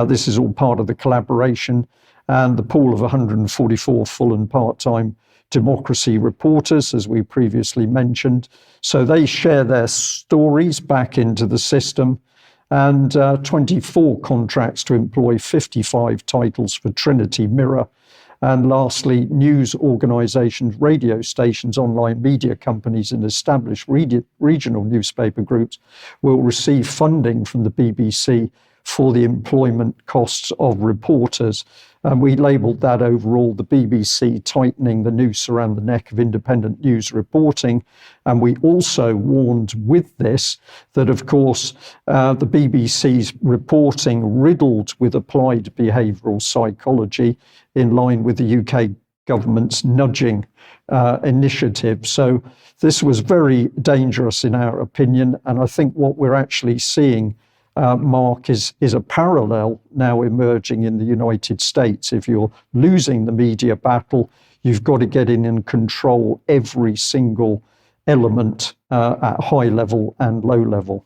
This is all part of the collaboration, and the pool of 144 full and part-time democracy reporters, as we previously mentioned. So they share their stories back into the system, and 24 contracts to employ 55 titles for Trinity Mirror. And lastly, news organisations, radio stations, online media companies and established regional newspaper groups will receive funding from the BBC for the employment costs of reporters. And we labelled that overall the BBC tightening the noose around the neck of independent news reporting. And we also warned with this that, of course, the BBC's reporting riddled with applied behavioural psychology in line with the UK government's nudging initiative. So this was very dangerous in our opinion. And I think what we're actually seeing, Mark, is a parallel now emerging in the United States. If you're losing the media battle, you've got to get in and control every single element at high level and low level.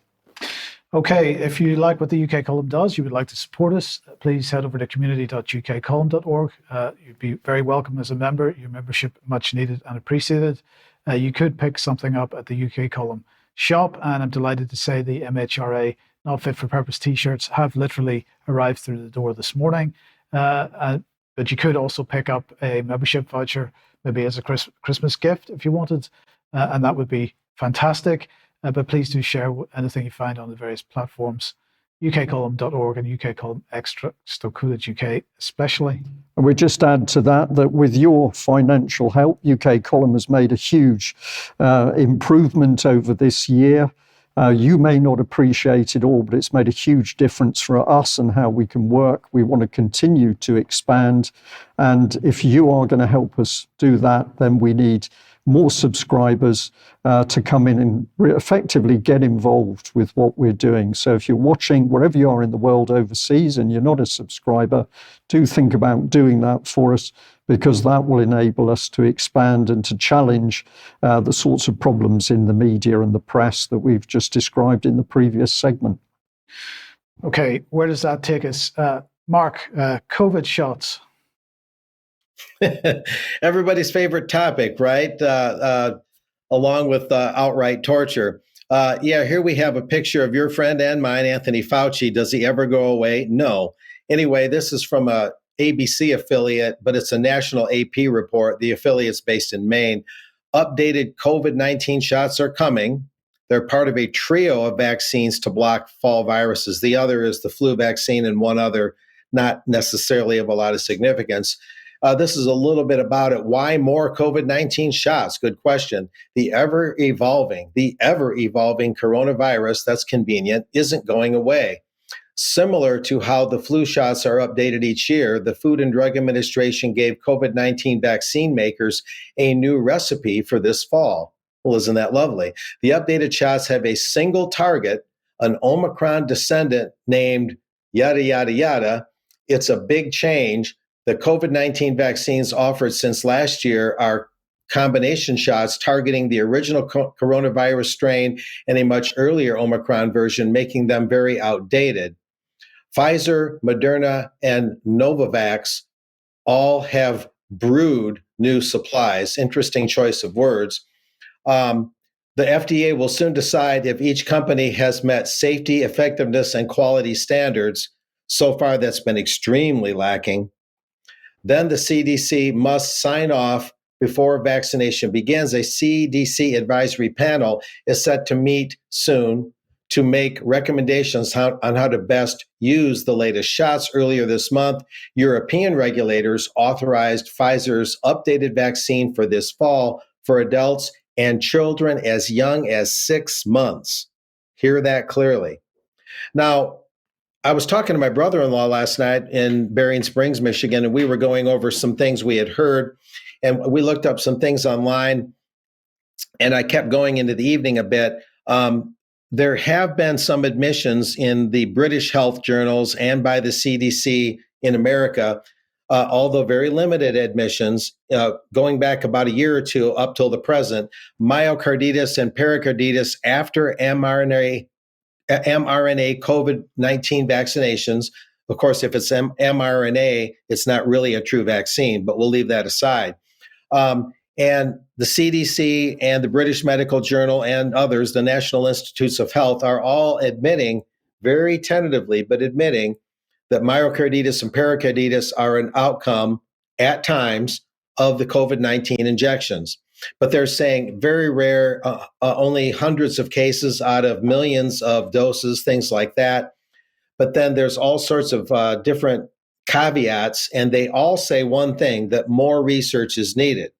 Okay, if you like what the UK Column does, you would like to support us, please head over to community.ukcolumn.org. You'd be very welcome as a member. Your membership much needed and appreciated. You could pick something up at the UK Column shop, and I'm delighted to say the MHRA Not Fit for Purpose t-shirts have literally arrived through the door this morning. But you could also pick up a membership voucher, maybe as a Christmas gift if you wanted, and that would be fantastic. But please do share anything you find on the various platforms, ukcolumn.org and UK Column Extra, UK especially. And we just add to that with your financial help, UK Column has made a huge improvement over this year. You may not appreciate it all, but it's made a huge difference for us and how we can work. We want to continue to expand. And if you are going to help us do that, then we need more subscribers to come in and effectively get involved with what we're doing. So if you're watching wherever you are in the world overseas and you're not a subscriber, do think about doing that for us, because that will enable us to expand and to challenge the sorts of problems in the media and the press that we've just described in the previous segment. Okay, where does that take us? Mark, COVID shots. Everybody's favorite topic, right? Along with outright torture. Here we have a picture of your friend and mine, Anthony Fauci. Does he ever go away? No. Anyway, this is from a ABC affiliate, but it's a national AP report. The affiliate's based in Maine. Updated COVID-19 shots are coming. They're part of a trio of vaccines to block fall viruses. The other is the flu vaccine, and one other not necessarily of a lot of significance. This is a little bit about it. Why more COVID-19 shots? Good question. The ever-evolving coronavirus, that's convenient, isn't going away. Similar to how the flu shots are updated each year, the Food and Drug Administration gave COVID-19 vaccine makers a new recipe for this fall. Well, isn't that lovely? The updated shots have a single target, an Omicron descendant named yada, yada, yada. It's a big change. The COVID-19 vaccines offered since last year are combination shots targeting the original coronavirus strain and a much earlier Omicron version, making them very outdated. Pfizer, Moderna, and Novavax all have brewed new supplies. Interesting choice of words. The FDA will soon decide if each company has met safety, effectiveness, and quality standards. So far, that's been extremely lacking. Then the CDC must sign off before vaccination begins. A CDC advisory panel is set to meet soon to make recommendations on how to best use the latest shots. Earlier this month, European regulators authorized Pfizer's updated vaccine for this fall for adults and children as young as 6 months. Hear that clearly. Now, I was talking to my brother-in-law last night in Berrien Springs, Michigan, and we were going over some things we had heard, and we looked up some things online, and I kept going into the evening a bit. There have been some admissions in the British health journals and by the CDC in America, although very limited admissions, going back about a year or two up till the present, myocarditis and pericarditis after mRNA COVID-19 vaccinations. Of course, if it's mRNA, it's not really a true vaccine, but we'll leave that aside. And the CDC and the British Medical Journal and others, the National Institutes of Health, are all admitting, very tentatively, but admitting that myocarditis and pericarditis are an outcome at times of the COVID-19 injections. But they're saying very rare, only hundreds of cases out of millions of doses, things like that. But then there's all sorts of different caveats, and they all say one thing, that more research is needed.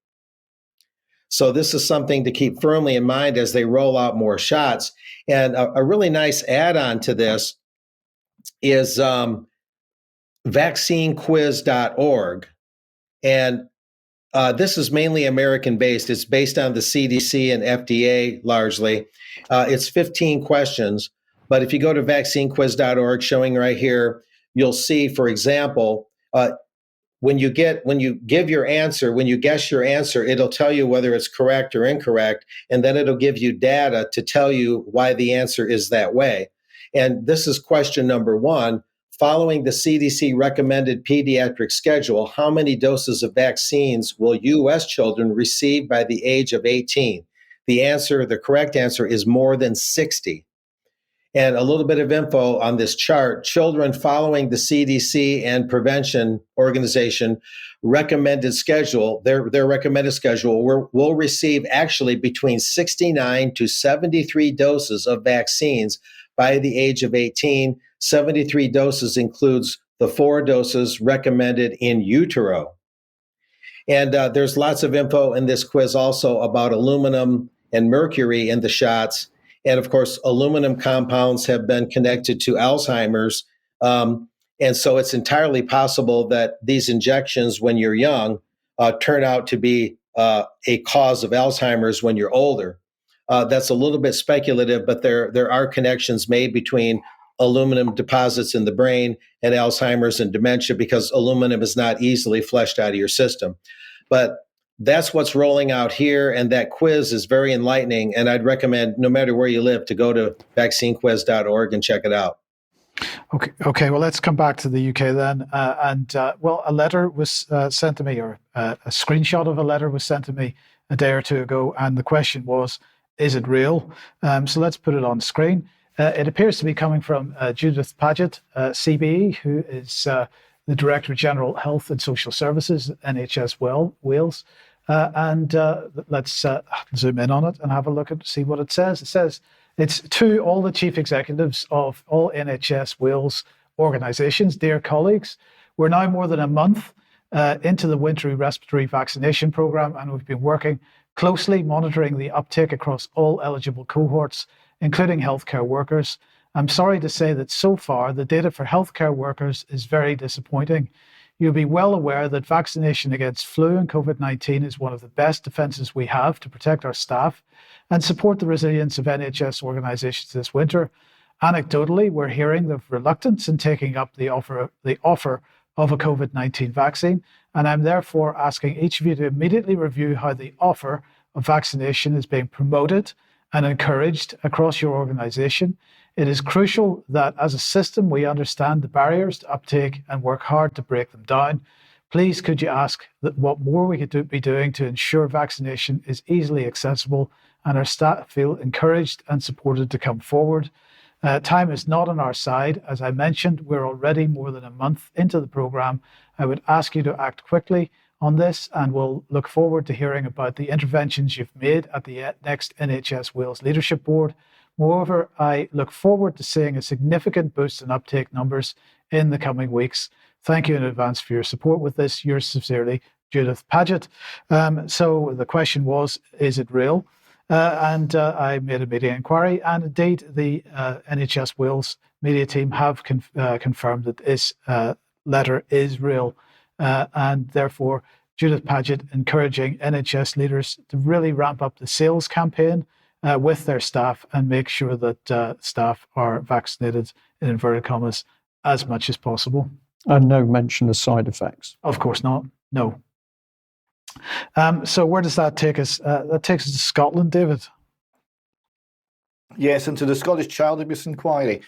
So this is something to keep firmly in mind as they roll out more shots. And a really nice add-on to this is vaccinequiz.org. And this is mainly American-based. It's based on the CDC and FDA largely. It's 15 questions. But if you go to vaccinequiz.org, showing right here, you'll see, for example, when you give your answer, when you guess your answer, it'll tell you whether it's correct or incorrect, and then it'll give you data to tell you why the answer is that way. And this is question number 1. Following the CDC recommended pediatric schedule, how many doses of vaccines will U.S. children receive by the age of 18? The correct answer is more than 60. And a little bit of info on this chart. Children following the CDC and Prevention Organization recommended schedule, their recommended schedule, will receive actually between 69 to 73 doses of vaccines by the age of 18. 73 doses includes the 4 doses recommended in utero. And there's lots of info in this quiz also about aluminum and mercury in the shots. And of course, aluminum compounds have been connected to Alzheimer's. And so it's entirely possible that these injections when you're young turn out to be a cause of Alzheimer's when you're older. That's a little bit speculative, but there are connections made between aluminum deposits in the brain and Alzheimer's and dementia, because aluminum is not easily flushed out of your system. But that's what's rolling out here, and that quiz is very enlightening, and I'd recommend, no matter where you live, to go to vaccinequiz.org and check it out. Okay. Well, let's come back to the UK then. A letter was sent to me, or a screenshot of a letter was sent to me a day or two ago, and the question was, is it real? So let's put it on screen. It appears to be coming from Judith Paget, CBE, who is the Director General Health and Social Services at NHS Wales. Let's zoom in on it and have a look at see what it says. It says it's to all the chief executives of all NHS Wales organisations. Dear colleagues, we're now more than a month into the wintry respiratory vaccination programme, and we've been working closely monitoring the uptake across all eligible cohorts, including healthcare workers. I'm sorry to say that so far, the data for healthcare workers is very disappointing. You'll be well aware that vaccination against flu and COVID-19 is one of the best defences we have to protect our staff and support the resilience of NHS organisations this winter. Anecdotally, we're hearing of reluctance in taking up the offer of a COVID-19 vaccine, and I'm therefore asking each of you to immediately review how the offer of vaccination is being promoted and encouraged across your organisation. It is crucial that as a system we understand the barriers to uptake and work hard to break them down. Please could you ask that what more we could be doing to ensure vaccination is easily accessible and our staff feel encouraged and supported to come forward. Time is not on our side. As I mentioned, we're already more than a month into the programme. I would ask you to act quickly on this, and we'll look forward to hearing about the interventions you've made at the next NHS Wales Leadership Board. Moreover, I look forward to seeing a significant boost in uptake numbers in the coming weeks. Thank you in advance for your support with this. Yours sincerely, Judith Paget. So the question was, is it real? And I made a media inquiry, and indeed the NHS Wales media team have confirmed that this letter is real. And therefore, Judith Paget encouraging NHS leaders to really ramp up the sales campaign with their staff and make sure that staff are vaccinated, in inverted commas, as much as possible. And no mention of side effects. Of course not. No. So where does that take us? That takes us to Scotland, David. Yes, into the Scottish Child Abuse Inquiry.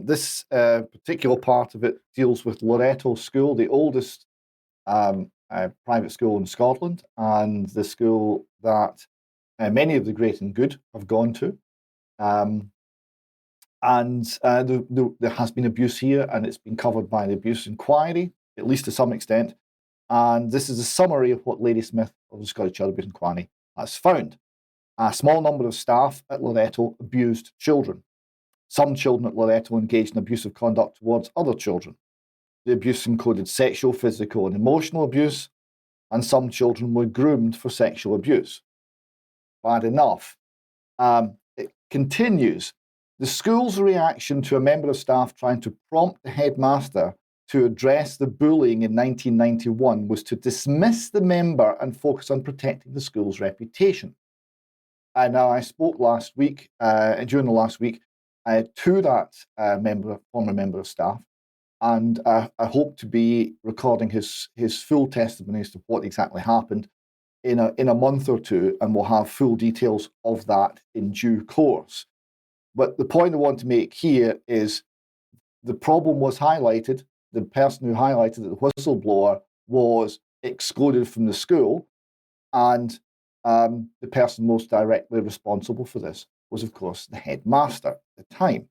This particular part of it deals with Loreto School, the oldest private school in Scotland, and the school that many of the great and good have gone to. There has been abuse here, and it's been covered by the Abuse Inquiry, at least to some extent. And this is a summary of what Lady Smith of the Scottish Child Abuse Inquiry has found. A small number of staff at Loreto abused children. Some children at Loreto engaged in abusive conduct towards other children. The abuse included sexual, physical, and emotional abuse, and some children were groomed for sexual abuse. Bad enough. It continues. The school's reaction to a member of staff trying to prompt the headmaster to address the bullying in 1991 was to dismiss the member and focus on protecting the school's reputation. And now I spoke last week, during the last week, to that former member of staff, and I hope to be recording his full testimony as to what exactly happened in a month or two, and we'll have full details of that in due course. But the point I want to make here is the problem was highlighted. The person who highlighted that the whistleblower was excluded from the school, and the person most directly responsible for this was, of course, the headmaster at the time.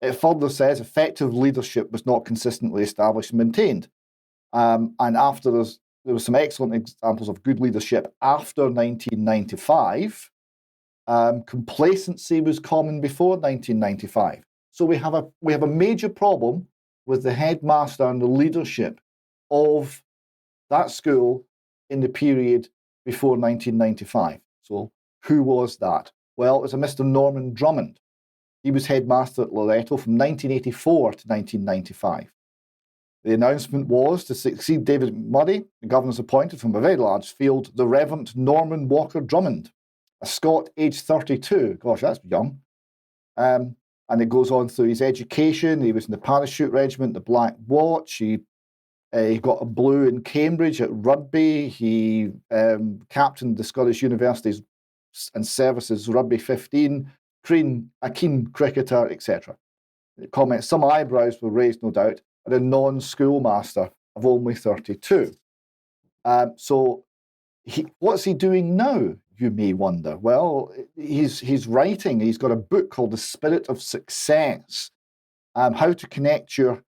It further says effective leadership was not consistently established and maintained. And after there were some excellent examples of good leadership after 1995. Complacency was common before 1995. So we have a major problem with the headmaster and the leadership of that school in the period before 1995. So who was that? Well, it was a Mr. Norman Drummond. He was headmaster at Loreto from 1984 to 1995. The announcement was to succeed David McMurray, the governor's appointed from a very large field, the Reverend Norman Walker Drummond, a Scot aged 32. Gosh, that's young. And it goes on through his education. He was in the parachute regiment, the Black Watch. He got a blue in Cambridge at rugby. He captained the Scottish Universities and Services Rugby 15, a keen cricketer, etc. Comments, some eyebrows were raised, no doubt, at a non-schoolmaster of only 32. So what's he doing now, you may wonder? Well, he's writing. He's got a book called The Spirit of Success, How to Connect Your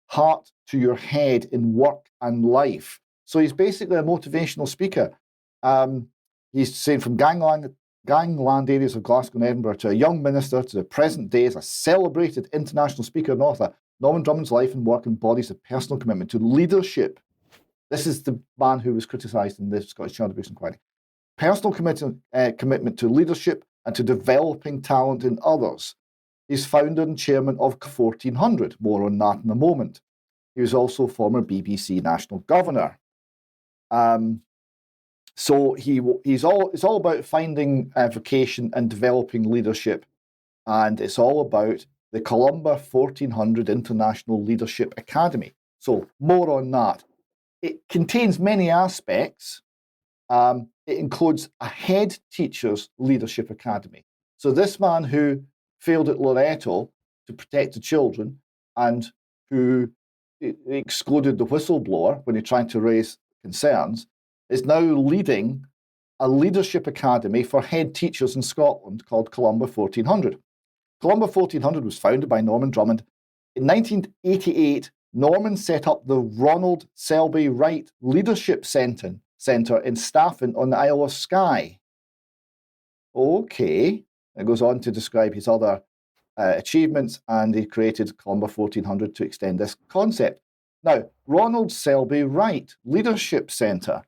Heart to Your Head in Work and Life. So he's basically a motivational speaker. He's saying from gangland areas of Glasgow and Edinburgh to a young minister to the present day as a celebrated international speaker and author, Norman Drummond's life and work embodies a personal commitment to leadership. This is the man who was criticised in the Scottish Child Abuse Inquiry. Personal commitment to leadership and to developing talent in others. He's founder and chairman of 1400. More on that in a moment. He was also former BBC national governor. So it's all about finding vocation and developing leadership, and it's all about the Columba 1400 International Leadership Academy. So more on that. It contains many aspects. It includes a head teacher's leadership academy. So this man who failed at Loreto to protect the children and who excluded the whistleblower when he tried to raise concerns is now leading a leadership academy for head teachers in Scotland called Columba 1400. Columba 1400 was founded by Norman Drummond. In 1988, Norman set up the Ronald Selby Wright Leadership Centre in Staffin on the Isle of Skye. Okay, It goes on to describe his other achievements, and he created Columba 1400 to extend this concept. Now, Ronald Selby Wright Leadership Centre.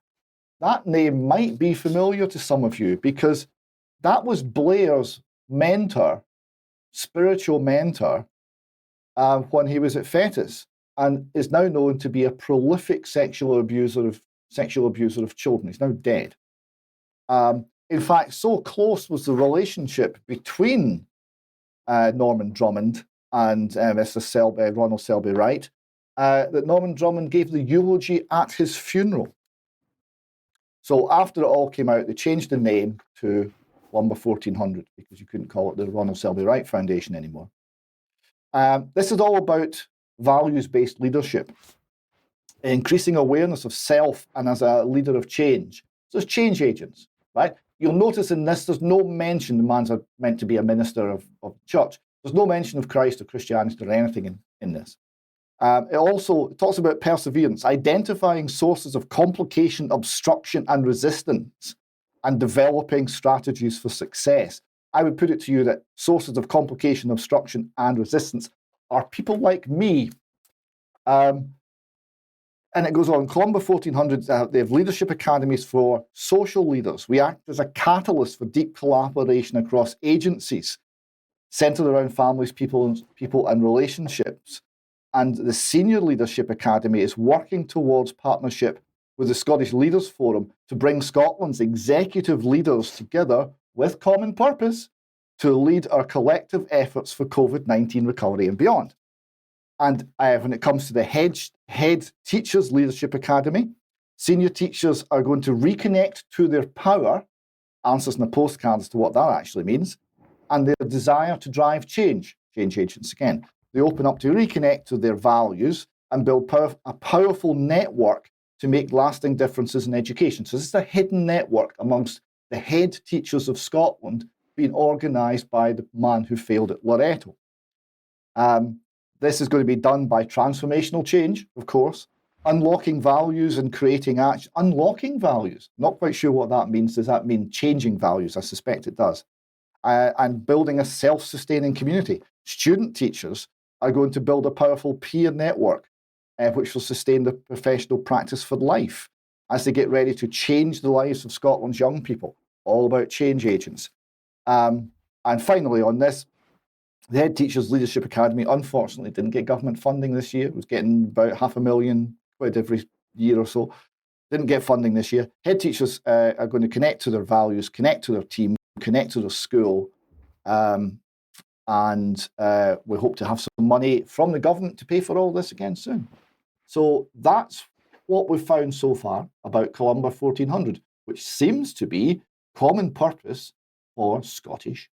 That name might be familiar to some of you because that was Blair's mentor, spiritual mentor, when he was at Fetus, and is now known to be a prolific sexual abuser of children. He's now dead. In fact, so close was the relationship between Norman Drummond and Mr. Ronald Selby Wright that Norman Drummond gave the eulogy at his funeral. So after it all came out, they changed the name to Columba 1400 because you couldn't call it the Ronald Selby Wright Foundation anymore. This is all about values-based leadership, increasing awareness of self and as a leader of change. So it's change agents, right? You'll notice in this, there's no mention, the man's meant to be a minister of the church. There's no mention of Christ or Christianity or anything in this. It also talks about perseverance, identifying sources of complication, obstruction, and resistance, and developing strategies for success. I would put it to you that sources of complication, obstruction, and resistance are people like me. And it goes on, Columba 1400, they have leadership academies for social leaders. We act as a catalyst for deep collaboration across agencies, centered around families, people, and relationships. And the Senior Leadership Academy is working towards partnership with the Scottish Leaders Forum to bring Scotland's executive leaders together with common purpose to lead our collective efforts for COVID-19 recovery and beyond. And when it comes to the Head Teachers Leadership Academy, senior teachers are going to reconnect to their power, answers in the postcard as to what that actually means, and their desire to drive change agents again. They open up to reconnect to their values and build a powerful network to make lasting differences in education. So this is a hidden network amongst the head teachers of Scotland being organised by the man who failed at Loreto. This is going to be done by transformational change, of course, unlocking values and creating action. Unlocking values, not quite sure what that means. Does that mean changing values? I suspect it does. And building a self-sustaining community. Student teachers are going to build a powerful peer network, which will sustain the professional practice for life as they get ready to change the lives of Scotland's young people. All about change agents. And finally on this, the Head Teachers Leadership Academy unfortunately didn't get government funding this year. It was getting about £500,000 every year or so. Didn't get funding this year. Head teachers are going to connect to their values, connect to their team, connect to their school, and we hope to have some money from the government to pay for all this again soon. So that's what we've found so far about Columba 1400, which seems to be common purpose for Scottish.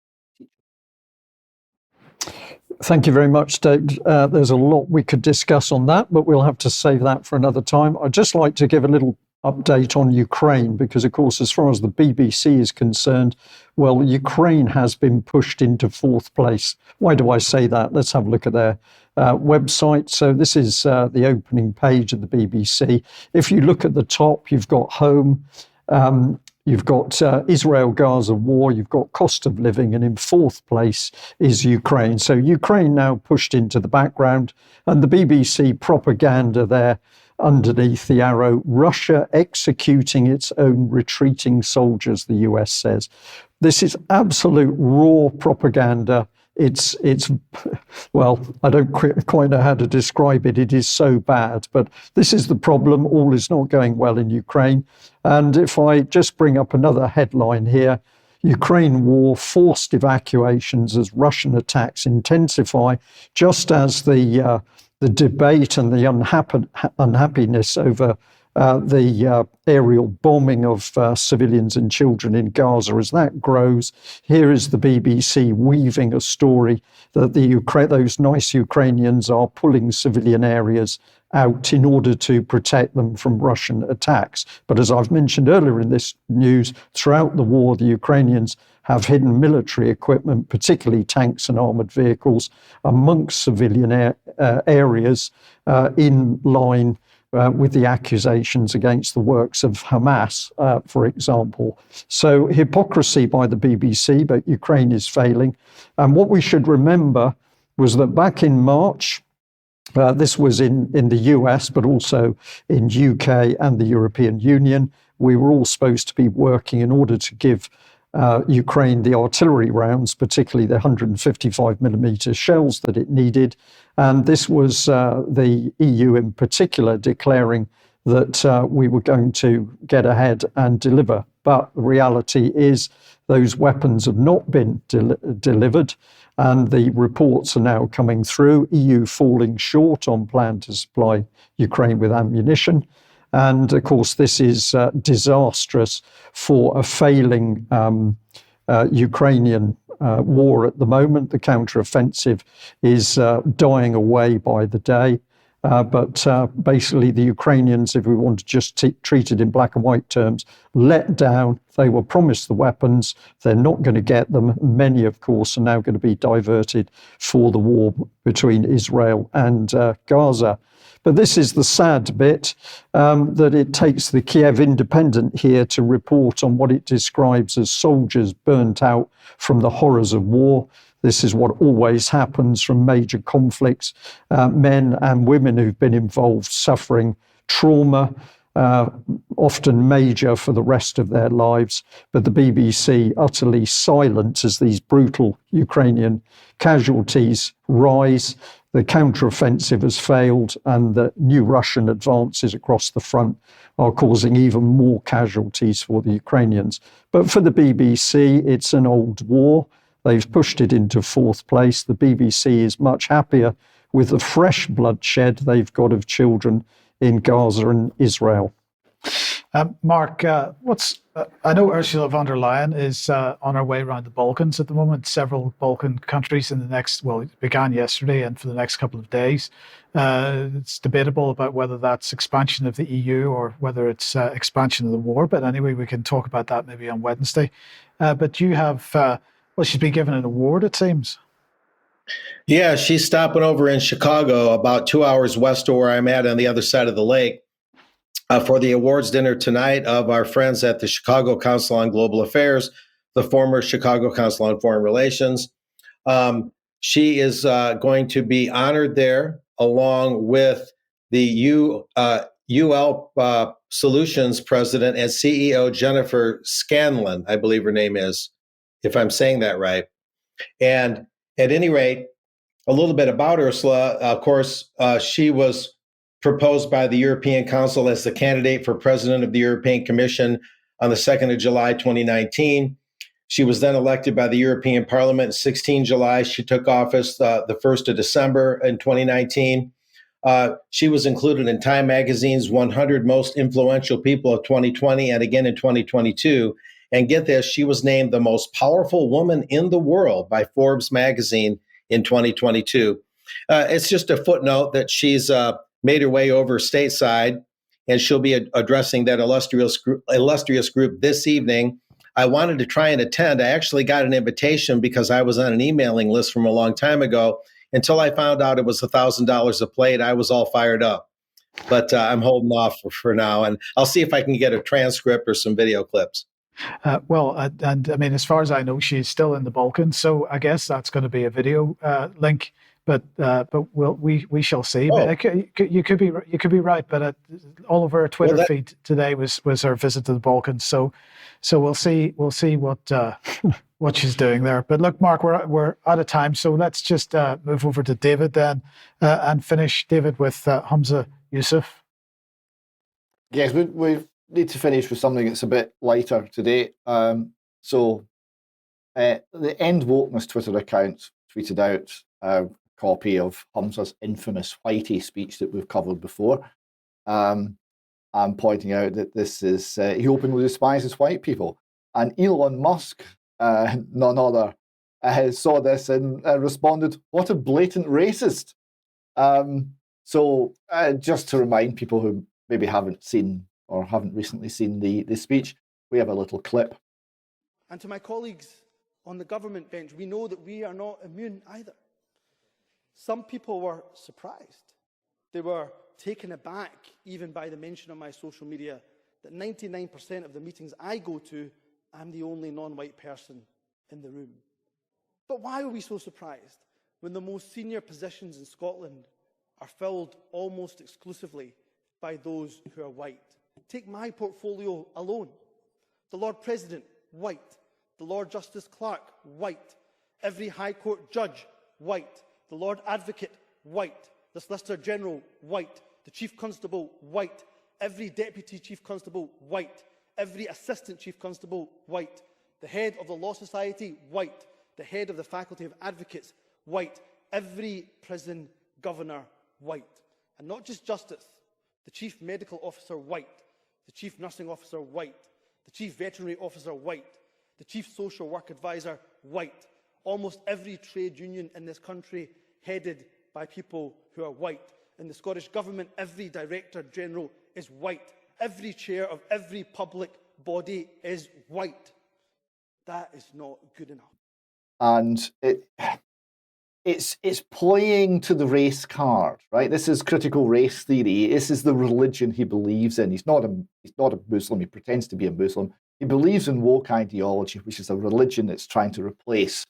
Thank you very much, Dave. There's a lot we could discuss on that, but we'll have to save that for another time. I'd just like to give a little update on Ukraine, because, of course, as far as the BBC is concerned, well, Ukraine has been pushed into fourth place. Why do I say that? Let's have a look at their website. So this is the opening page of the BBC. If you look at the top, you've got home, you've got Israel-Gaza war, you've got cost of living, and in fourth place is Ukraine. So Ukraine now pushed into the background, and the BBC propaganda there underneath the arrow, Russia executing its own retreating soldiers, the US says. This is absolute raw propaganda. It's well, I don't quite know how to describe it. It is so bad, but this is the problem. All is not going well in Ukraine. And if I just bring up another headline here, Ukraine war, forced evacuations as Russian attacks intensify, just as the debate and the unhappiness over the aerial bombing of civilians and children in Gaza, as that grows. Here is the BBC weaving a story that those nice Ukrainians are pulling civilian areas out in order to protect them from Russian attacks. But as I've mentioned earlier in this news, throughout the war, the Ukrainians have hidden military equipment, particularly tanks and armoured vehicles, amongst civilian areas in line with the accusations against the works of Hamas, for example. So hypocrisy by the BBC, but Ukraine is failing. And what we should remember was that back in March, this was in the US, but also in UK and the European Union, we were all supposed to be working in order to give Ukraine the artillery rounds, particularly the 155 millimeter shells that it needed. And this was the EU in particular declaring that we were going to get ahead and deliver. But the reality is those weapons have not been delivered. And the reports are now coming through, EU falling short on plan to supply Ukraine with ammunition. And of course, this is disastrous for a failing Ukrainian war at the moment. The counteroffensive is dying away by the day. But basically, the Ukrainians, if we want to just treat it in black and white terms, let down. They were promised the weapons. They're not going to get them. Many, of course, are now going to be diverted for the war between Israel and Gaza. But this is the sad bit, that it takes the Kiev Independent here to report on what it describes as soldiers burnt out from the horrors of war. This is what always happens from major conflicts. Men and women who've been involved suffering trauma, often major for the rest of their lives. But the BBC utterly silent as these brutal Ukrainian casualties rise. The counteroffensive has failed, and the new Russian advances across the front are causing even more casualties for the Ukrainians. But for the BBC, it's an old war. They've pushed it into fourth place. The BBC is much happier with the fresh bloodshed they've got of children in Gaza and Israel. Mark, I know Ursula von der Leyen is on her way around the Balkans at the moment. Several Balkan countries in the next, well, it began yesterday and for the next couple of days. It's debatable about whether that's expansion of the EU or whether it's expansion of the war. But anyway, we can talk about that maybe on Wednesday. But you have, well, she's been given an award, it seems. Yeah, she's stopping over in Chicago, about 2 hours west of where I'm at on the other side of the lake, for the awards dinner tonight of our friends at the Chicago Council on Global Affairs, the former Chicago Council on Foreign Relations. She is going to be honored there along with the UL Solutions president and CEO Jennifer Scanlon, I believe her name is, if I'm saying that right. And at any rate, a little bit about Ursula. Of course, she was proposed by the European Council as the candidate for president of the European Commission on the 2nd of July, 2019. She was then elected by the European Parliament 16 July. She took office the 1st of December in 2019. She was included in Time Magazine's 100 Most Influential People of 2020 and again in 2022. And get this, she was named the most powerful woman in the world by Forbes magazine in 2022. It's just a footnote that she's made her way over stateside, and she'll be addressing that illustrious group this evening. I wanted to try and attend. I actually got an invitation because I was on an emailing list from a long time ago. Until I found out it was $1,000 a plate, I was all fired up. But I'm holding off for now, and I'll see if I can get a transcript or some video clips. And I mean, as far as I know, she's still in the Balkans, so I guess that's going to be a video link. But we shall see. Oh. But you could be right. But all over her Twitter feed today was her visit to the Balkans. So we'll see what she's doing there. But look, Mark, we're out of time, so let's just move over to David then and finish, David, with Humza Yousaf. Yes, we need to finish with something that's a bit lighter today. The End Wokeness Twitter account tweeted out a copy of Humza's infamous Whitey speech that we've covered before. I'm pointing out that this is, he openly despises white people. And Elon Musk, none other, saw this and responded, "What a blatant racist." Just to remind people who maybe haven't seen or haven't recently seen the speech, we have a little clip. And to my colleagues on the government bench, we know that we are not immune either. Some people were surprised. They were taken aback even by the mention on my social media that 99% of the meetings I go to, I'm the only non-white person in the room. But why are we so surprised when the most senior positions in Scotland are filled almost exclusively by those who are white? Take my portfolio alone. The Lord President, white. The Lord Justice Clerk, white. Every High Court judge, white. The Lord Advocate, white. The Solicitor General, white. The Chief Constable, white. Every Deputy Chief Constable, white. Every Assistant Chief Constable, white. The Head of the Law Society, white. The Head of the Faculty of Advocates, white. Every Prison Governor, white. And not just Justice. The Chief Medical Officer, white. The Chief Nursing Officer, white. The Chief Veterinary Officer, white. The Chief Social Work Advisor, white. Almost every trade union in this country headed by people who are white. In the Scottish Government, every Director General is white. Every chair of every public body is white. That is not good enough. And it's playing to the race card, right? This is critical race theory. This is the religion he believes in. He's not a Muslim. He pretends to be a Muslim. He believes in woke ideology, which is a religion that's trying to replace,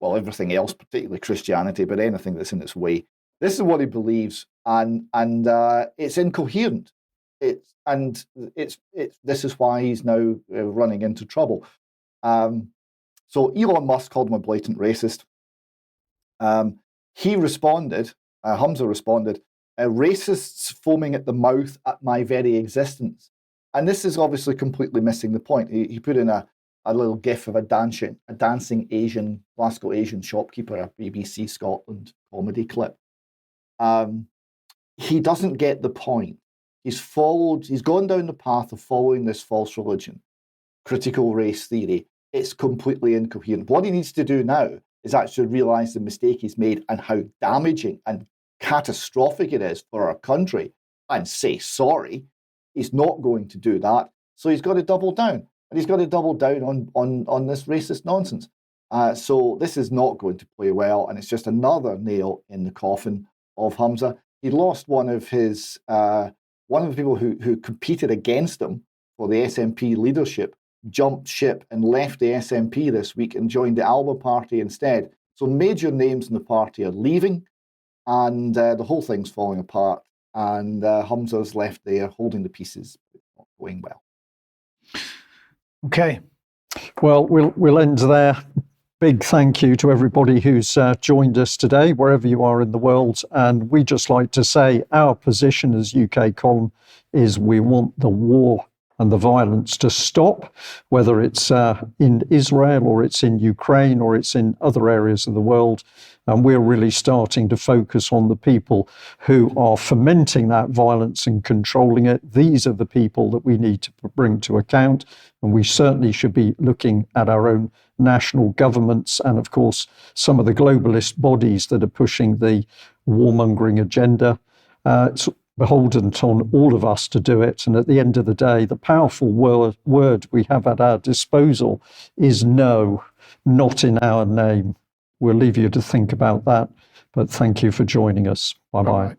well, everything else, particularly Christianity, but anything that's in its way. This is what he believes, and it's incoherent. This is why he's now running into trouble. So Elon Musk called him a blatant racist. He responded, Humza responded, racists foaming at the mouth at my very existence. And this is obviously completely missing the point. He put in a little gif of a dancing Asian, classical Asian shopkeeper, a BBC Scotland comedy clip. He doesn't get the point. He's gone down the path of following this false religion, critical race theory. It's completely incoherent. What he needs to do now is actually realise the mistake he's made and how damaging and catastrophic it is for our country and say sorry. He's not going to do that. So he's got to double down. And he's got to double down on this racist nonsense. So this is not going to play well. And it's just another nail in the coffin of Humza. He lost one of the people who competed against him for the SNP leadership, jumped ship and left the SNP this week and joined the Alba party instead. So major names in the party are leaving, and the whole thing's falling apart. And Humza's left there holding the pieces, but not going well. Okay. Well, we'll end there. Big thank you to everybody who's joined us today, wherever you are in the world. And we just like to say our position as UK Column is we want the war and the violence to stop, whether it's in Israel or it's in Ukraine or it's in other areas of the world. And we're really starting to focus on the people who are fomenting that violence and controlling it. These are the people that we need to bring to account. And we certainly should be looking at our own national governments and, of course, some of the globalist bodies that are pushing the warmongering agenda. It's beholden on all of us to do it. And at the end of the day, the powerful word we have at our disposal is no, not in our name. We'll leave you to think about that. But thank you for joining us. Bye-bye.